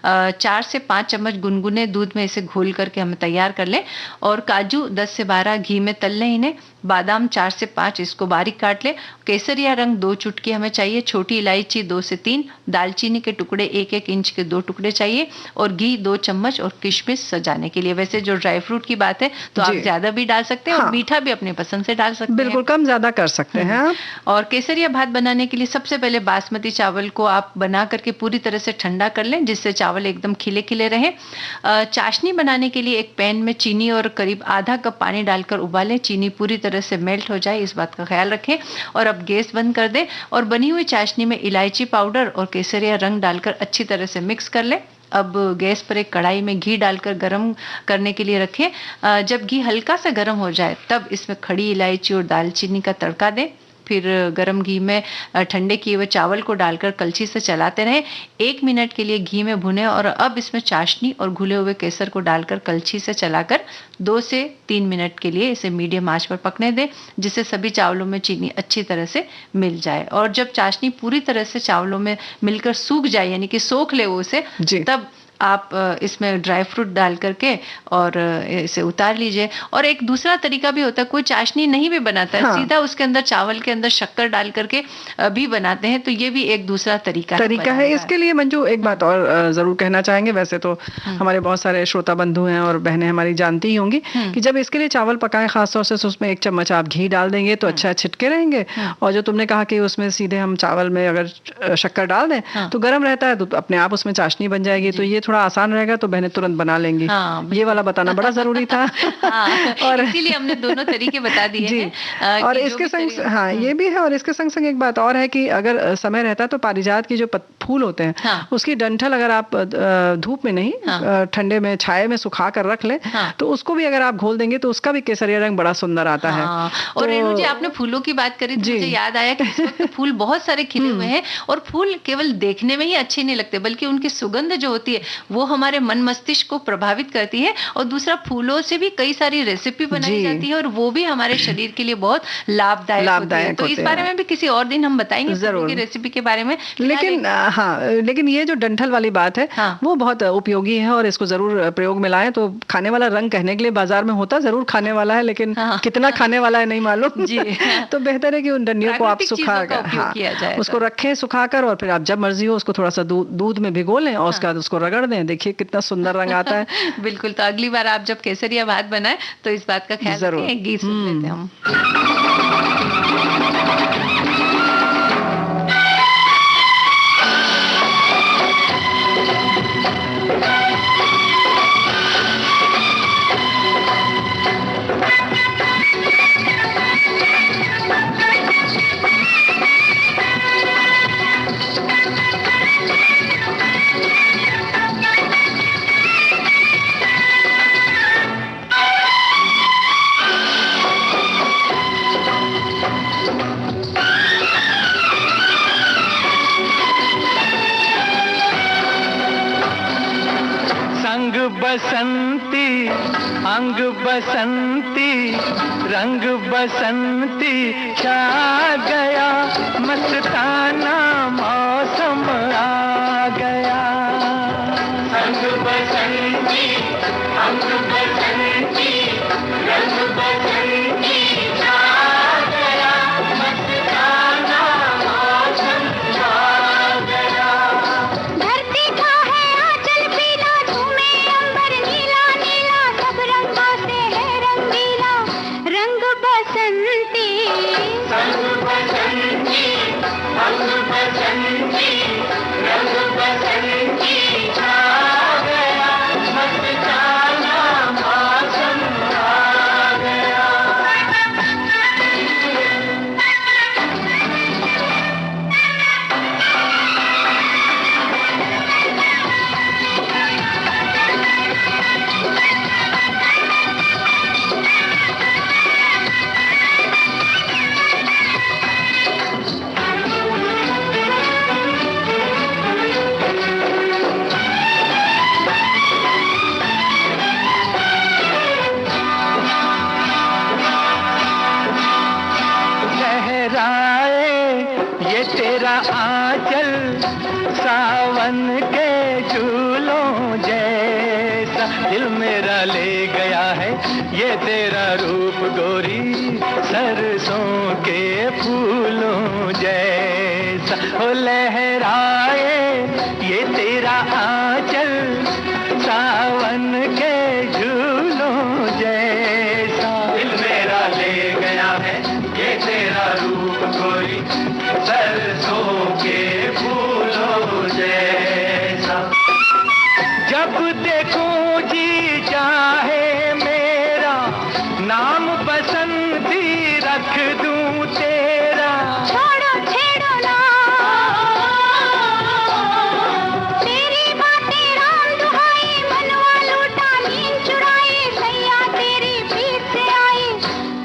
4 से 5 चम्मच गुनगुने दूध में इसे घोल करके हम तैयार कर लें। और काजू 10 से 12 घी में तल लें इन्हें। बादाम 4 से 5 इसको बारीक काट ले। केसरिया रंग 2 चुटकी हमें चाहिए। छोटी इलायची 2 से 3, दालचीनी के टुकड़े 1-1 इंच के 2 टुकड़े चाहिए। और घी 2 चम्मच और किशमिश सजाने के लिए। वैसे जो ड्राई फ्रूट की बात है तो आप ज्यादा भी डाल सकते हैं और मीठा भी अपने पसंद से डाल सकते हैं। बिल्कुल कम ज्यादा कर सकते हैं आप। और केसरिया भात बनाने के लिए सबसे पहले बासमती चावल को आप बना करके पूरी तरह से ठंडा कर लें, जिससे चावल एकदम खिले खिले रहे। चाशनी बनाने के लिए एक पैन में चीनी और करीब आधा कप पानी डालकर उबालें। चीनी पूरी तरह से मेल्ट हो जाए, इस बात का ख्याल रखें। और अब गैस बंद कर दें और बनी हुई चाशनी में इलायची पाउडर और केसरिया रंग डालकर अच्छी तरह से मिक्स कर लें। अब गैस पर एक कढ़ाई में घी डालकर गरम करने के लिए रखें। जब घी हल्का सा गरम हो जाए तब इसमें खड़ी इलायची और दालचीनी का तड़का दें। फिर गरम घी में ठंडे किए हुए चावल को डालकर कलछी से चलाते रहें। 1 मिनट के लिए घी में भुनें और अब इसमें चाशनी और घुले हुए केसर को डालकर कलछी से चलाकर 2 से 3 मिनट के लिए इसे मीडियम आंच पर पकने दें, जिससे सभी चावलों में चीनी अच्छी तरह से मिल जाए। और जब चाशनी पूरी तरह से चावलों में मिलकर सूख जाए, यानी कि सोख ले वो उसे, तब आप इसमें ड्राई फ्रूट डाल करके और इसे उतार लीजिए। और एक दूसरा तरीका भी होता है, कोई चाशनी नहीं भी बनाता है, सीधा उसके अंदर चावल के अंदर शक्कर डाल करके भी बनाते हैं। तो ये भी एक दूसरा तरीका है। इसके लिए मंजू एक बात और जरूर कहना चाहेंगे। वैसे तो हमारे बहुत सारे श्रोता बंधु हैं और बहनें हमारी जानती ही होंगी कि जब इसके लिए चावल पकाएं, खासतौर से उसमें 1 चम्मच आप घी डाल देंगे तो अच्छा छिटके रहेंगे। और जो तुमने कहा कि उसमें सीधे हम चावल में अगर शक्कर डाल दें तो गर्म रहता है, तो अपने आप उसमें चाशनी बन जाएगी। तो ये थोड़ा आसान रहेगा, तो बहनें तुरंत बना लेंगी। ये वाला बताना बड़ा जरूरी था। और इसीलिए हमने दोनों तरीके बता दिए हैं। और इसके संग ये भी है। और इसके संग संग एक बात और है कि अगर समय रहता है तो पारिजात की जो फूल होते हैं उसकी डंठल अगर आप धूप में नहीं ठंडे में छाये में सुखा कर रख लें तो उसको भी अगर आप घोल देंगे तो उसका भी केसरिया रंग बड़ा सुंदर आता है। और रेणु जी, आपने फूलों की बात करी तो मुझे याद आया कि इस वक्त फूल बहुत सारे खिले हुए हैं। और फूल केवल देखने में ही अच्छे नहीं लगते, बल्कि उनकी सुगंध जो होती है वो हमारे मन मस्तिष्क को प्रभावित करती है। और दूसरा, फूलों से भी कई सारी रेसिपी बनाई जाती है और वो भी हमारे शरीर के लिए बहुत लाभदायक होती है। तो इस बारे में भी किसी और दिन हम बताएंगे फूलों की रेसिपी के बारे में। लेकिन ये जो डंठल वाली बात है वो बहुत उपयोगी है और इसको जरूर प्रयोग में लाएं। तो खाने वाला रंग कहने के लिए बाजार में होता जरूर खाने वाला है, लेकिन कितना खाने वाला है नहीं मालूम। तो बेहतर है कि उन डंडियों को आप सुखा उसको रखें सुखाकर, और फिर आप जब मर्जी हो उसको थोड़ा सा दूध में भिगो लें और उसके बाद उसको रगड़ दें। देखिए कितना सुंदर रंग आता है। बिल्कुल। तो अगली बार आप जब केसरिया भात बनाए तो इस बात का ख्याल रखें। एक गीत सुन लेते हैं हम। बसंती, अंग बसंती, रंग बसंती छा गया, मस्ताना मौसम आ गया। अंग बसंती, अंग बसंती, रंग बसंती छा गया, मस्ताना मौसम आ गया। धरती का है आंचल पीला, झूमे अंबर नीला नीला, सब रंगों से है रंगीला, रंग बसंती। अंग बसंती, अंग बसंती, रंग बसंती छा गया, मस्ताना मौसम आ गया। लहराए ये तेरा आंचल, सावन के झूलों जैसा, दिल मेरा ले गया है ये तेरा रूप गोरी, सरसों के फूलों जैसा। ओ लहराए ये तेरा आंचल, सावन के झूलों जैसा, दिल मेरा ले गया है ये तेरा रूप गोरी, सरसों के फूलों जैसा। जब देखूं जी चाहे मेरा, नाम बसंती रख दूं तेरा। छोड़ो छेड़ो ना तेरी बातें, राम दुहाई, मनवा लूटा नींद चुराई, सैया तेरी पीठ से आई,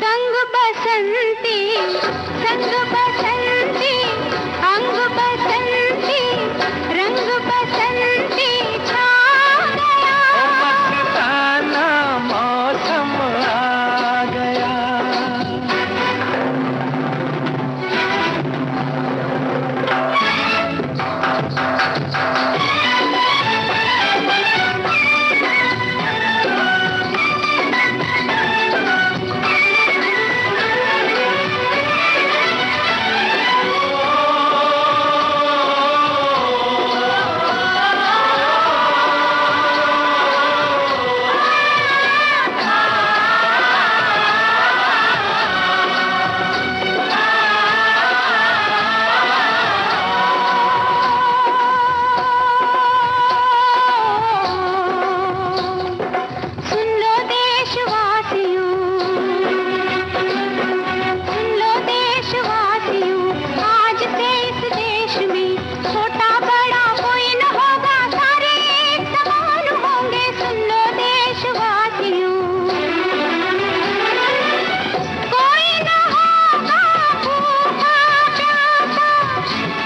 संग बसंती, संग बसंती, अंग बसंती, रंग बसंती छा गया। ओ मस्ताना मौसम आ गया। सुन लो देशवासियों, सुन लो देशवासियों, आज से इस देश में छोटा बड़ा कोई न होगा, सारे एक समान होंगे। सुन लो देशवासियों, कोई न होगा भूखा प्यासा,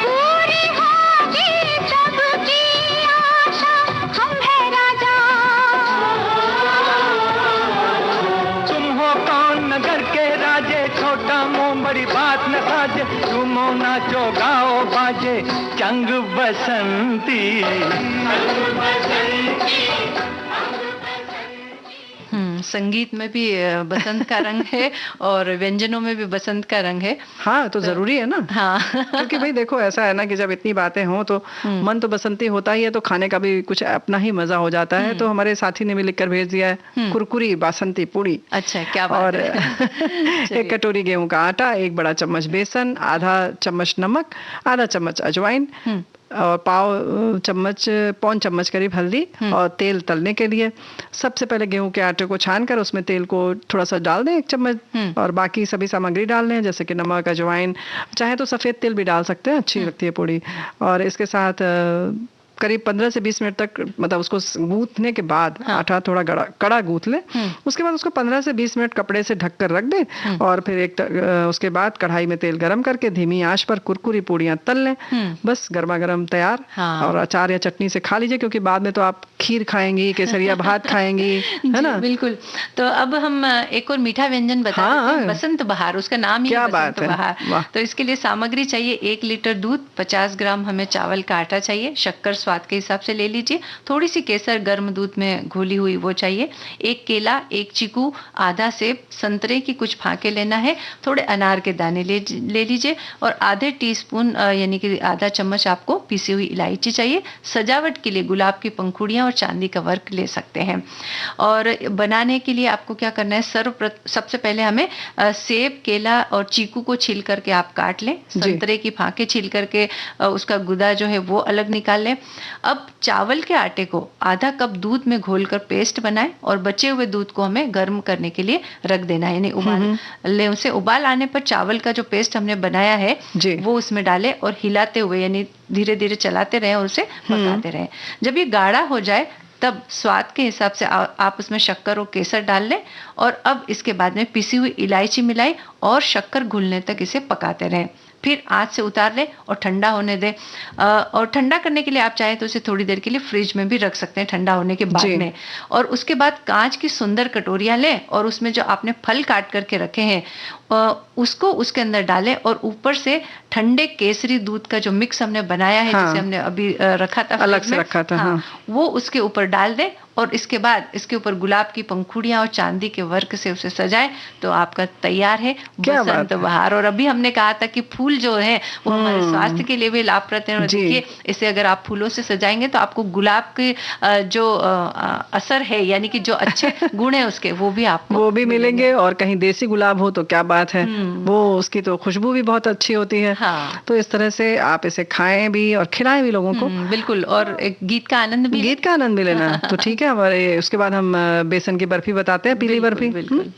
पूरी होगी सबकी आशा, हम है राजा। तुम हो कौन नगर के राजे, छोटा मुंह बड़ी बात न साजे, झूमो नाचो गाओ बाजे, चंग बसंती। संगीत में भी बसंत का रंग है और व्यंजनों में भी बसंत का रंग है। हाँ, तो जरूरी है ना। हाँ क्योंकि भाई देखो ऐसा है ना कि जब इतनी बातें हों तो मन तो बसंती होता ही है, तो खाने का भी कुछ अपना ही मजा हो जाता है। तो हमारे साथी ने भी लिखकर भेज दिया है कुरकुरी बासंती पूड़ी। अच्छा, क्या बात और है। एक कटोरी गेहूं का आटा, एक बड़ा चम्मच बेसन, आधा चम्मच नमक, आधा चम्मच अजवाइन, और पौन चम्मच करीब हल्दी, और तेल तलने के लिए सबसे पहले गेहूं के आटे को छानकर उसमें तेल को थोड़ा सा डाल दें, 1 चम्मच, और बाकी सभी सामग्री डाल लें, जैसे कि नमक, अजवाइन, चाहे तो सफेद तिल भी डाल सकते हैं, अच्छी लगती है पूड़ी। और इसके साथ करीब 15 से 20 मिनट तक, मतलब उसको गूंथने के बाद आटा थोड़ा कड़ा गूंथ ले, उसके बाद उसको 15 से 20 मिनट कपड़े से ढक कर रख दे, और फिर उसके बाद कढ़ाई में तेल गरम करके धीमी आंच पर कुरकुरी पूड़ियां तल लें, बस गर्मा गर्म तैयार। और अचार या चटनी से खा लीजिए, क्योंकि बाद में तो आप खीर खाएंगी, केसरिया भात खाएंगी, है ना। बिल्कुल। तो अब हम एक और मीठा व्यंजन बता देते हैं, बसंत बहार, उसका नाम ही है बसंत बहार। तो इसके लिए सामग्री चाहिए 1 लीटर दूध, 50 ग्राम हमें चावल का आटा चाहिए, शक्कर स्वाद के हिसाब से ले लीजिए, थोड़ी सी केसर गर्म दूध में घोली हुई वो चाहिए, 1 केला, 1 चीकू, आधा सेब, संतरे की कुछ फांके लेना है, थोड़े अनार के दाने ले लीजिए, और आधे टीस्पून यानी कि आधा चम्मच आपको पीसी हुई इलायची चाहिए। सजावट के लिए गुलाब की पंखुड़ियां और चांदी का वर्क ले सकते हैं। और बनाने के लिए आपको क्या करना है, सबसे पहले हमें सेब, केला और चीकू को छील करके आप काट लें, संतरे की फांके छील करके उसका गुदा जो है वो अलग निकाल लें। अब चावल के आटे को आधा कप दूध में घोलकर पेस्ट बनाएं, और बचे हुए दूध को हमें गर्म करने के लिए रख देना है, यानी उबाल ले। उसे उबाल आने पर चावल का जो पेस्ट हमने बनाया है वो उसमें डालें, और हिलाते हुए यानी धीरे धीरे चलाते रहें और उसे पकाते रहें। जब ये गाढ़ा हो जाए तब स्वाद के हिसाब से आप उसमें शक्कर और केसर डाल लें, और अब इसके बाद में पिसी हुई इलायची मिलाई और शक्कर घुलने तक इसे पकाते रहें। फिर आंच से उतार लें और ठंडा होने दें। और ठंडा करने के लिए आप चाहें तो उसे थोड़ी देर के लिए फ्रिज में भी रख सकते हैं ठंडा होने के बाद में। और उसके बाद कांच की सुंदर कटोरियां लें, और उसमें जो आपने फल काट करके रखे हैं उसको उसके अंदर डालें, और ऊपर से ठंडे केसरी दूध का जो मिक्स हमने बनाया है, जिसे हमने अभी रखा था अलग से रखा था, वो उसके ऊपर डाल दें, और इसके बाद इसके ऊपर गुलाब की पंखुड़ियां और चांदी के वर्क से उसे सजाएं, तो आपका तैयार है बसंत बहार। और अभी हमने कहा था कि फूल जो है वो हमारे स्वास्थ्य के लिए भी लाभप्रद है, और देखिए इसे अगर आप फूलों से सजाएंगे तो आपको गुलाब के जो असर है, यानी कि जो अच्छे गुण है उसके, वो भी आपको वो भी मिलेंगे। और कहीं देसी गुलाब हो तो क्या बात है, वो उसकी तो खुशबू भी बहुत अच्छी होती है। तो इस तरह से आप इसे खाएं भी और खिलाएं भी लोगों को। बिल्कुल। और एक गीत का आनंद भी लेना। तो ठीक है, हमारे उसके बाद हम बेसन की बर्फी बताते हैं, पीली बर्फी। बिल्कुल।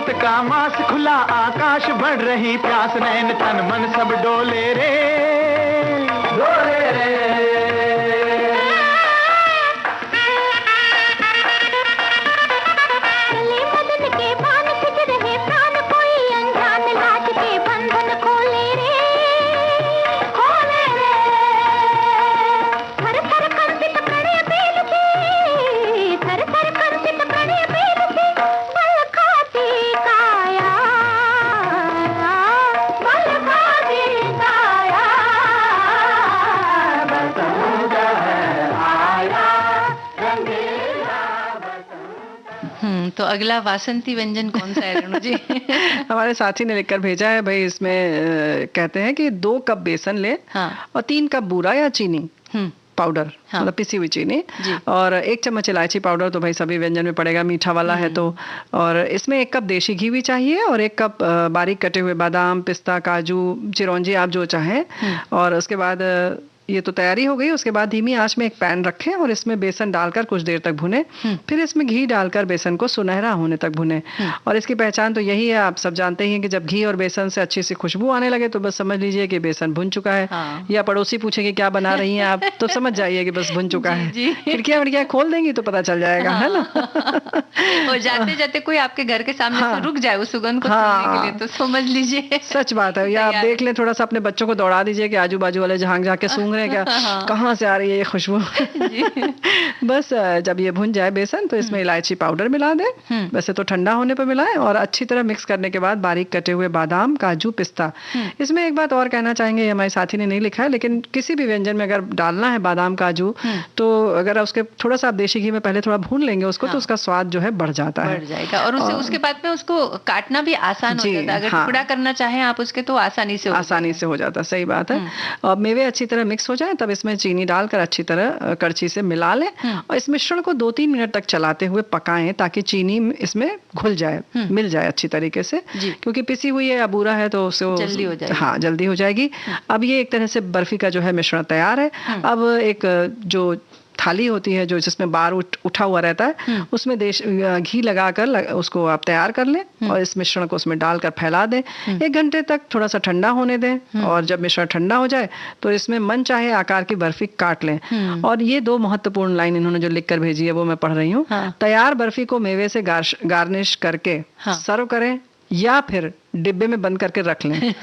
अमृत का मास खुला, आकाश बढ़ रही प्यास, नैन तन मन सब डोले रे, डोले रे। चले बदन के बान खिंच रहे प्राण, कोई अनजान लाज के बंधन खोले रे, खोले रे। थर थर कंपित प्रणय बेल से, थर थर कंपित प्रणय बेल से, बल खाती काया, बल खाती काया, बसंत है आया, रंगीला तो अगला वासंती व्यंजन कौन सा है रेणु जी? हमारे साथी ने लिखकर भेजा है भाई, इसमें कहते हैं कि 2 कप बेसन ले, हाँ। और 3 कप बूरा या चीनी पाउडर, हाँ। मतलब पिसी हुई चीनी, जी। और 1 चम्मच इलायची पाउडर, तो भाई सभी व्यंजन में पड़ेगा, मीठा वाला है तो। और इसमें 1 कप देशी घी भी चाहिए, और 1 कप बारीक कटे हुए बादाम, पिस्ता, काजू, चिरौंजी, आप जो चाहें। और उसके बाद ये तो तैयारी हो गई। उसके बाद धीमी आंच में एक पैन रखें और इसमें बेसन डालकर कुछ देर तक भुने, फिर इसमें घी डालकर बेसन को सुनहरा होने तक भुने। और इसकी पहचान तो यही है, आप सब जानते ही हैं कि जब घी और बेसन से अच्छी सी खुशबू आने लगे तो बस समझ लीजिए कि बेसन भुन चुका है। हाँ। या पड़ोसी पूछेंगे क्या बना रही हैं आप, तो समझ जाइए कि बस भुन चुका है। खिड़कियां विड़कियां खोल देंगी तो पता चल जाएगा, है ना। और जाते जाते कोई आपके घर के सामने हाँ। से रुक जाए उस सुगंध को सुनने के लिए, तो समझ लीजिए सच बात है। या आप देख लें, थोड़ा सा अपने बच्चों को दौड़ा दीजिए कि आजू बाजू वाले झांक झांक के सूंघ रहे हैं क्या, कहाँ से आ रही है ये खुशबू। बस जब ये भुन जाए बेसन तो इसमें इलायची पाउडर मिला दें, वैसे तो ठंडा होने पर मिलाएं, और अच्छी तरह मिक्स करने के बाद बारीक कटे हुए बादाम, काजू, पिस्ता। इसमें एक बात और कहना चाहेंगे, हमारे साथी ने नहीं लिखा है, लेकिन किसी भी व्यंजन में अगर डालना है बादाम, काजू, तो अगर उसके थोड़ा सा आप देशी घी में पहले थोड़ा भून लेंगे उसको, तो उसका स्वाद जो है बढ़ जाता है, बढ़ जाएगा। और उसके बाद में उसको काटना भी आसान हो जाता है। अगर टुकड़ा करना चाहें आप उसके, तो आसानी से हो जाता है। सही बात है। और मेवे अच्छी तरह मिक्स हो जाए तब इसमें चीनी डालकर अच्छी तरह कड़छी से मिला लें, और इस मिश्रण को 2-3 मिनट तक चलाते हुए पकाएं ताकि चीनी इसमें घुल जाए, मिल जाए अच्छी तरीके से, क्योंकि पिसी हुई है या बूरा है तो उससे जल्दी हो जाएगी। हाँ, जल्दी हो जाएगी। अब ये एक तरह से बर्फी का जो है मिश्रण तैयार है। अब एक जो थाली होती है जो जिसमें बार उठा हुआ रहता है, उसमें घी लगाकर उसको आप तैयार कर लें, और इस मिश्रण को उसमें डालकर फैला दें। 1 घंटे तक थोड़ा सा ठंडा होने दें, और जब मिश्रण ठंडा हो जाए तो इसमें मन चाहे आकार की बर्फी काट लें। और ये 2 महत्वपूर्ण लाइन इन्होंने जो लिख कर भेजी है वो मैं पढ़ रही हूँ। तैयार बर्फी को मेवे से गार्निश करके सर्व करें, या फिर डिब्बे में बंद करके रख लें।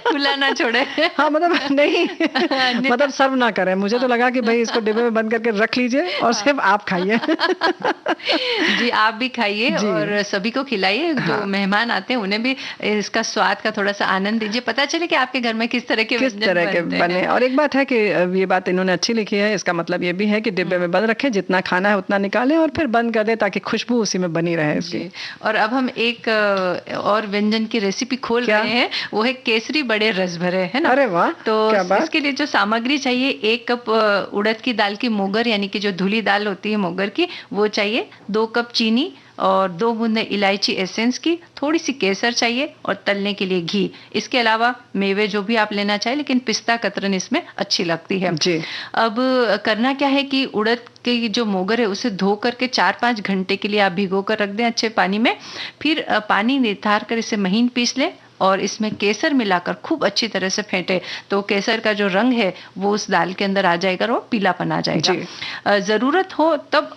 खुला ना छोड़े। हाँ, मतलब नहीं मतलब सर्व ना करें। मुझे तो लगा कि भाई इसको डिब्बे में बंद करके रख लीजिए और सिर्फ आप खाइए। जी, आप भी खाइए और सभी को खिलाइए। जो मेहमान आते हैं उन्हें भी इसका स्वाद का थोड़ा सा आनंद दीजिए, पता चले कि आपके घर में किस तरह के बने। और एक बात है कि ये बात इन्होंने अच्छी लिखी है, इसका मतलब ये भी है कि डिब्बे में बंद रखें, जितना खाना है उतना निकालें और फिर बंद कर दें ताकि खुशबू उसी में बनी रहे इसकी। और अब हम एक और व्यंजन की रेसिपी खोल रहे हैं, वो है केसरी बड़े रस भरे, है ना। अरे वाह, तो इसके लिए जो सामग्री चाहिए, 1 कप उड़द की दाल की मोगर, यानी कि जो धुली दाल होती है मोगर की, वो चाहिए। 2 कप चीनी और 2 बूंदे इलायची एसेंस की, थोड़ी सी केसर चाहिए, और तलने के लिए घी। इसके अलावा मेवे जो भी आप लेना चाहे, लेकिन पिस्ता कतरन इसमें अच्छी लगती है जी। अब करना क्या है कि उड़द की जो मोगर है उसे धो करके 4-5 घंटे के लिए आप भिगो कर रख दें अच्छे पानी में। फिर पानी निथार कर इसे महीन पीस लें और इसमें केसर मिलाकर खूब अच्छी तरह से फेंटे, तो केसर का जो रंग है वो उस दाल के अंदर आ जाएगा और पीलापन आ जाएगा। जरूरत हो तब,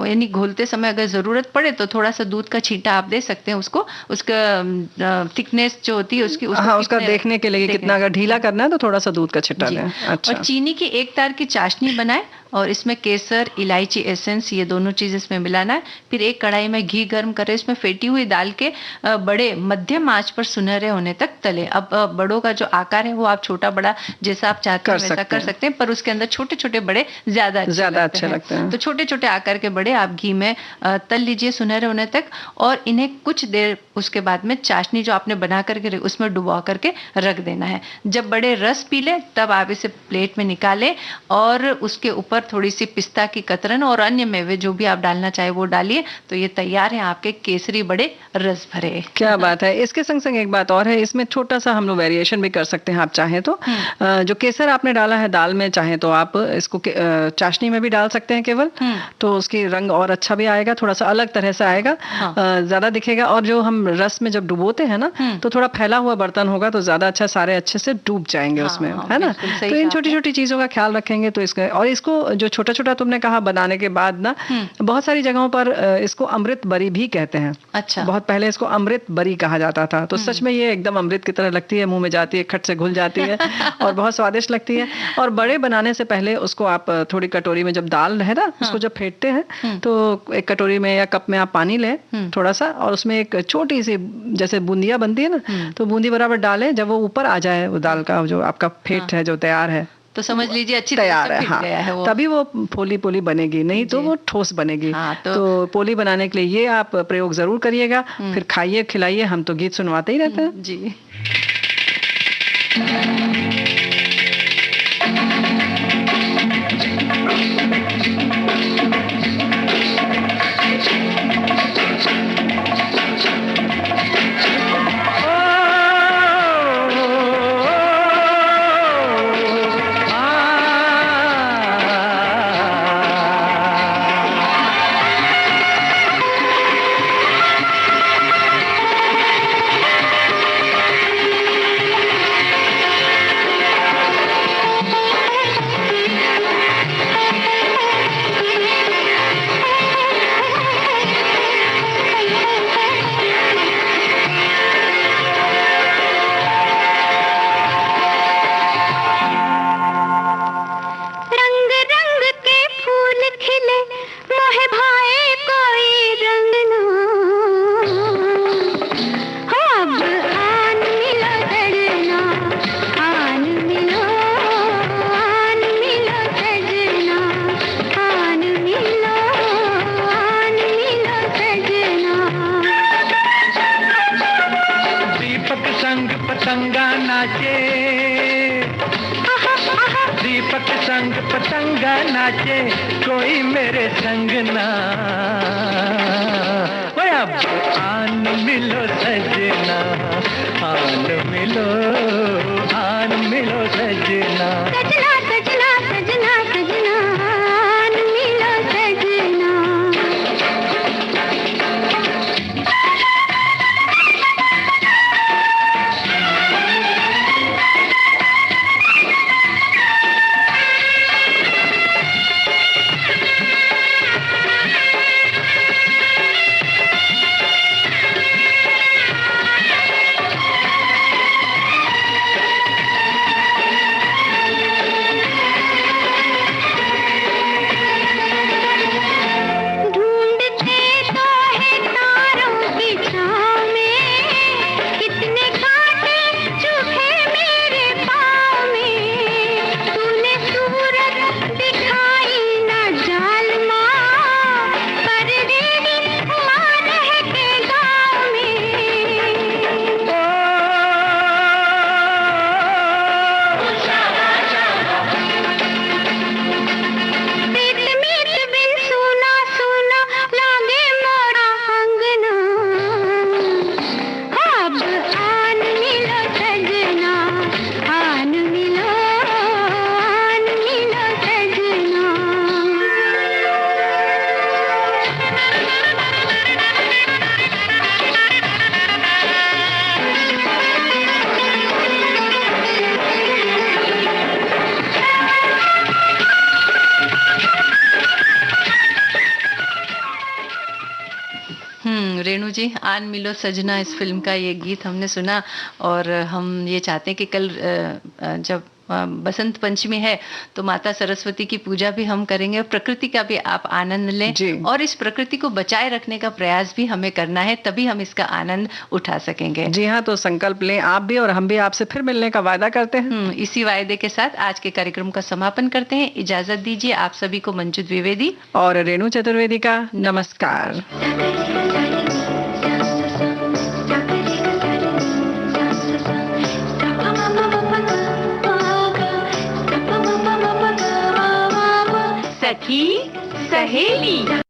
यानी घोलते समय अगर जरूरत पड़े तो थोड़ा सा दूध का छींटा आप दे सकते हैं उसको, उसका थिकनेस जो होती है उसका देखने के लिए कितना, अगर ढीला करना है तो थोड़ा सा दूध का छींटा दें। अच्छा। और चीनी की 1 तार की चाशनी बनाए और इसमें केसर, इलायची एसेंस, ये दोनों चीज इसमें मिलाना है। फिर एक कढ़ाई में घी गर्म करें, इसमें फेंटी हुई दाल के बड़े मध्यम आंच पर सुनहरे होने तक तले। अब बड़ों का जो आकार है वो आप छोटा बड़ा जैसा आप चाहते हैं वैसा कर सकते हैं, पर उसके अंदर छोटे छोटे बड़े ज्यादा अच्छे लगते हैं। तो छोटे छोटे आकार के बड़े आप घी में तल लीजिए सुनहरे होने तक, और इन्हें कुछ देर उसके बाद में चाशनी जो आपने बना करके उसमें डुबा करके रख देना है। जब बड़े रस पी ले तब आप इसे प्लेट में निकालें और उसके ऊपर थोड़ी सी पिस्ता की कतरन और अन्य मेवे जो भी आप डालना चाहे वो डालिए, तो ये तैयार है आपके केसरी बड़े रस भरे। क्या बात है। इसके संग संग एक बात और है, इसमें छोटा सा हम लोग वेरिएशन भी कर सकते हैं आप चाहें तो। जो केसर आपने डाला है दाल में, चाहे तो आप इसको चाशनी में भी डाल सकते हैं केवल, तो उसकी रंग और अच्छा भी आएगा, थोड़ा सा अलग तरह से आएगा, ज्यादा दिखेगा। और जो हम रस में जब डुबोते हैं ना, तो थोड़ा फैला हुआ बर्तन होगा तो ज्यादा अच्छा, सारे अच्छे से डूब जाएंगे उसमें, है ना। तो इन छोटी छोटी चीजों का ख्याल रखेंगे तो इसका। और इसको जो छोटा छोटा तुमने कहा बनाने के बाद ना, बहुत सारी जगहों पर इसको अमृत बरी भी कहते हैं। अच्छा। बहुत पहले इसको अमृत बरी कहा जाता था। तो सच में ये एकदम अमृत की तरह लगती है, मुंह में जाती है, खट से घुल जाती है और बहुत स्वादिष्ट लगती है। और बड़े बनाने से पहले उसको आप थोड़ी कटोरी में जब दाल है ना, उसको जब फेंटते हैं तो एक कटोरी में या कप में आप पानी लें थोड़ा सा, और उसमें एक छोटी सी जैसे बूंदिया बनती है ना, तो बूंदी बराबर डालें। जब वो ऊपर आ जाए वो दाल का जो आपका फेंट है जो तैयार है, तो समझ लीजिए अच्छी तैयार तरह है। से हाँ, गया है वो। तभी वो पोली पोली बनेगी, नहीं तो वो ठोस बनेगी। हाँ, तो पोली बनाने के लिए ये आप प्रयोग जरूर करिएगा। फिर खाइए खिलाइए, हम तो गीत सुनवाते ही रहते हैं। जी। पतंगा नाचे, दीपक संग पतंगा नाचे, कोई मेरे संग ना। वो अब आन मिलो सजना, आन मिलो, आन मिलो सजना। सजना सजना सजना सजना, आन मिलो सजना। रेणु जी, आन मिलो सजना इस फिल्म का ये गीत हमने सुना और हम ये चाहते हैं कि कल जब बसंत पंचमी है तो माता सरस्वती की पूजा भी हम करेंगे और प्रकृति का भी आप आनंद लें और इस प्रकृति को बचाए रखने का प्रयास भी हमें करना है, तभी हम इसका आनंद उठा सकेंगे। जी हाँ, तो संकल्प लें आप भी और हम भी आपसे फिर मिलने का वादा करते हैं। इसी वायदे के साथ आज के कार्यक्रम का समापन करते हैं। इजाजत दीजिए आप सभी को। मंजू द्विवेदी और रेणु चतुर्वेदी का नमस्कार। सहेली।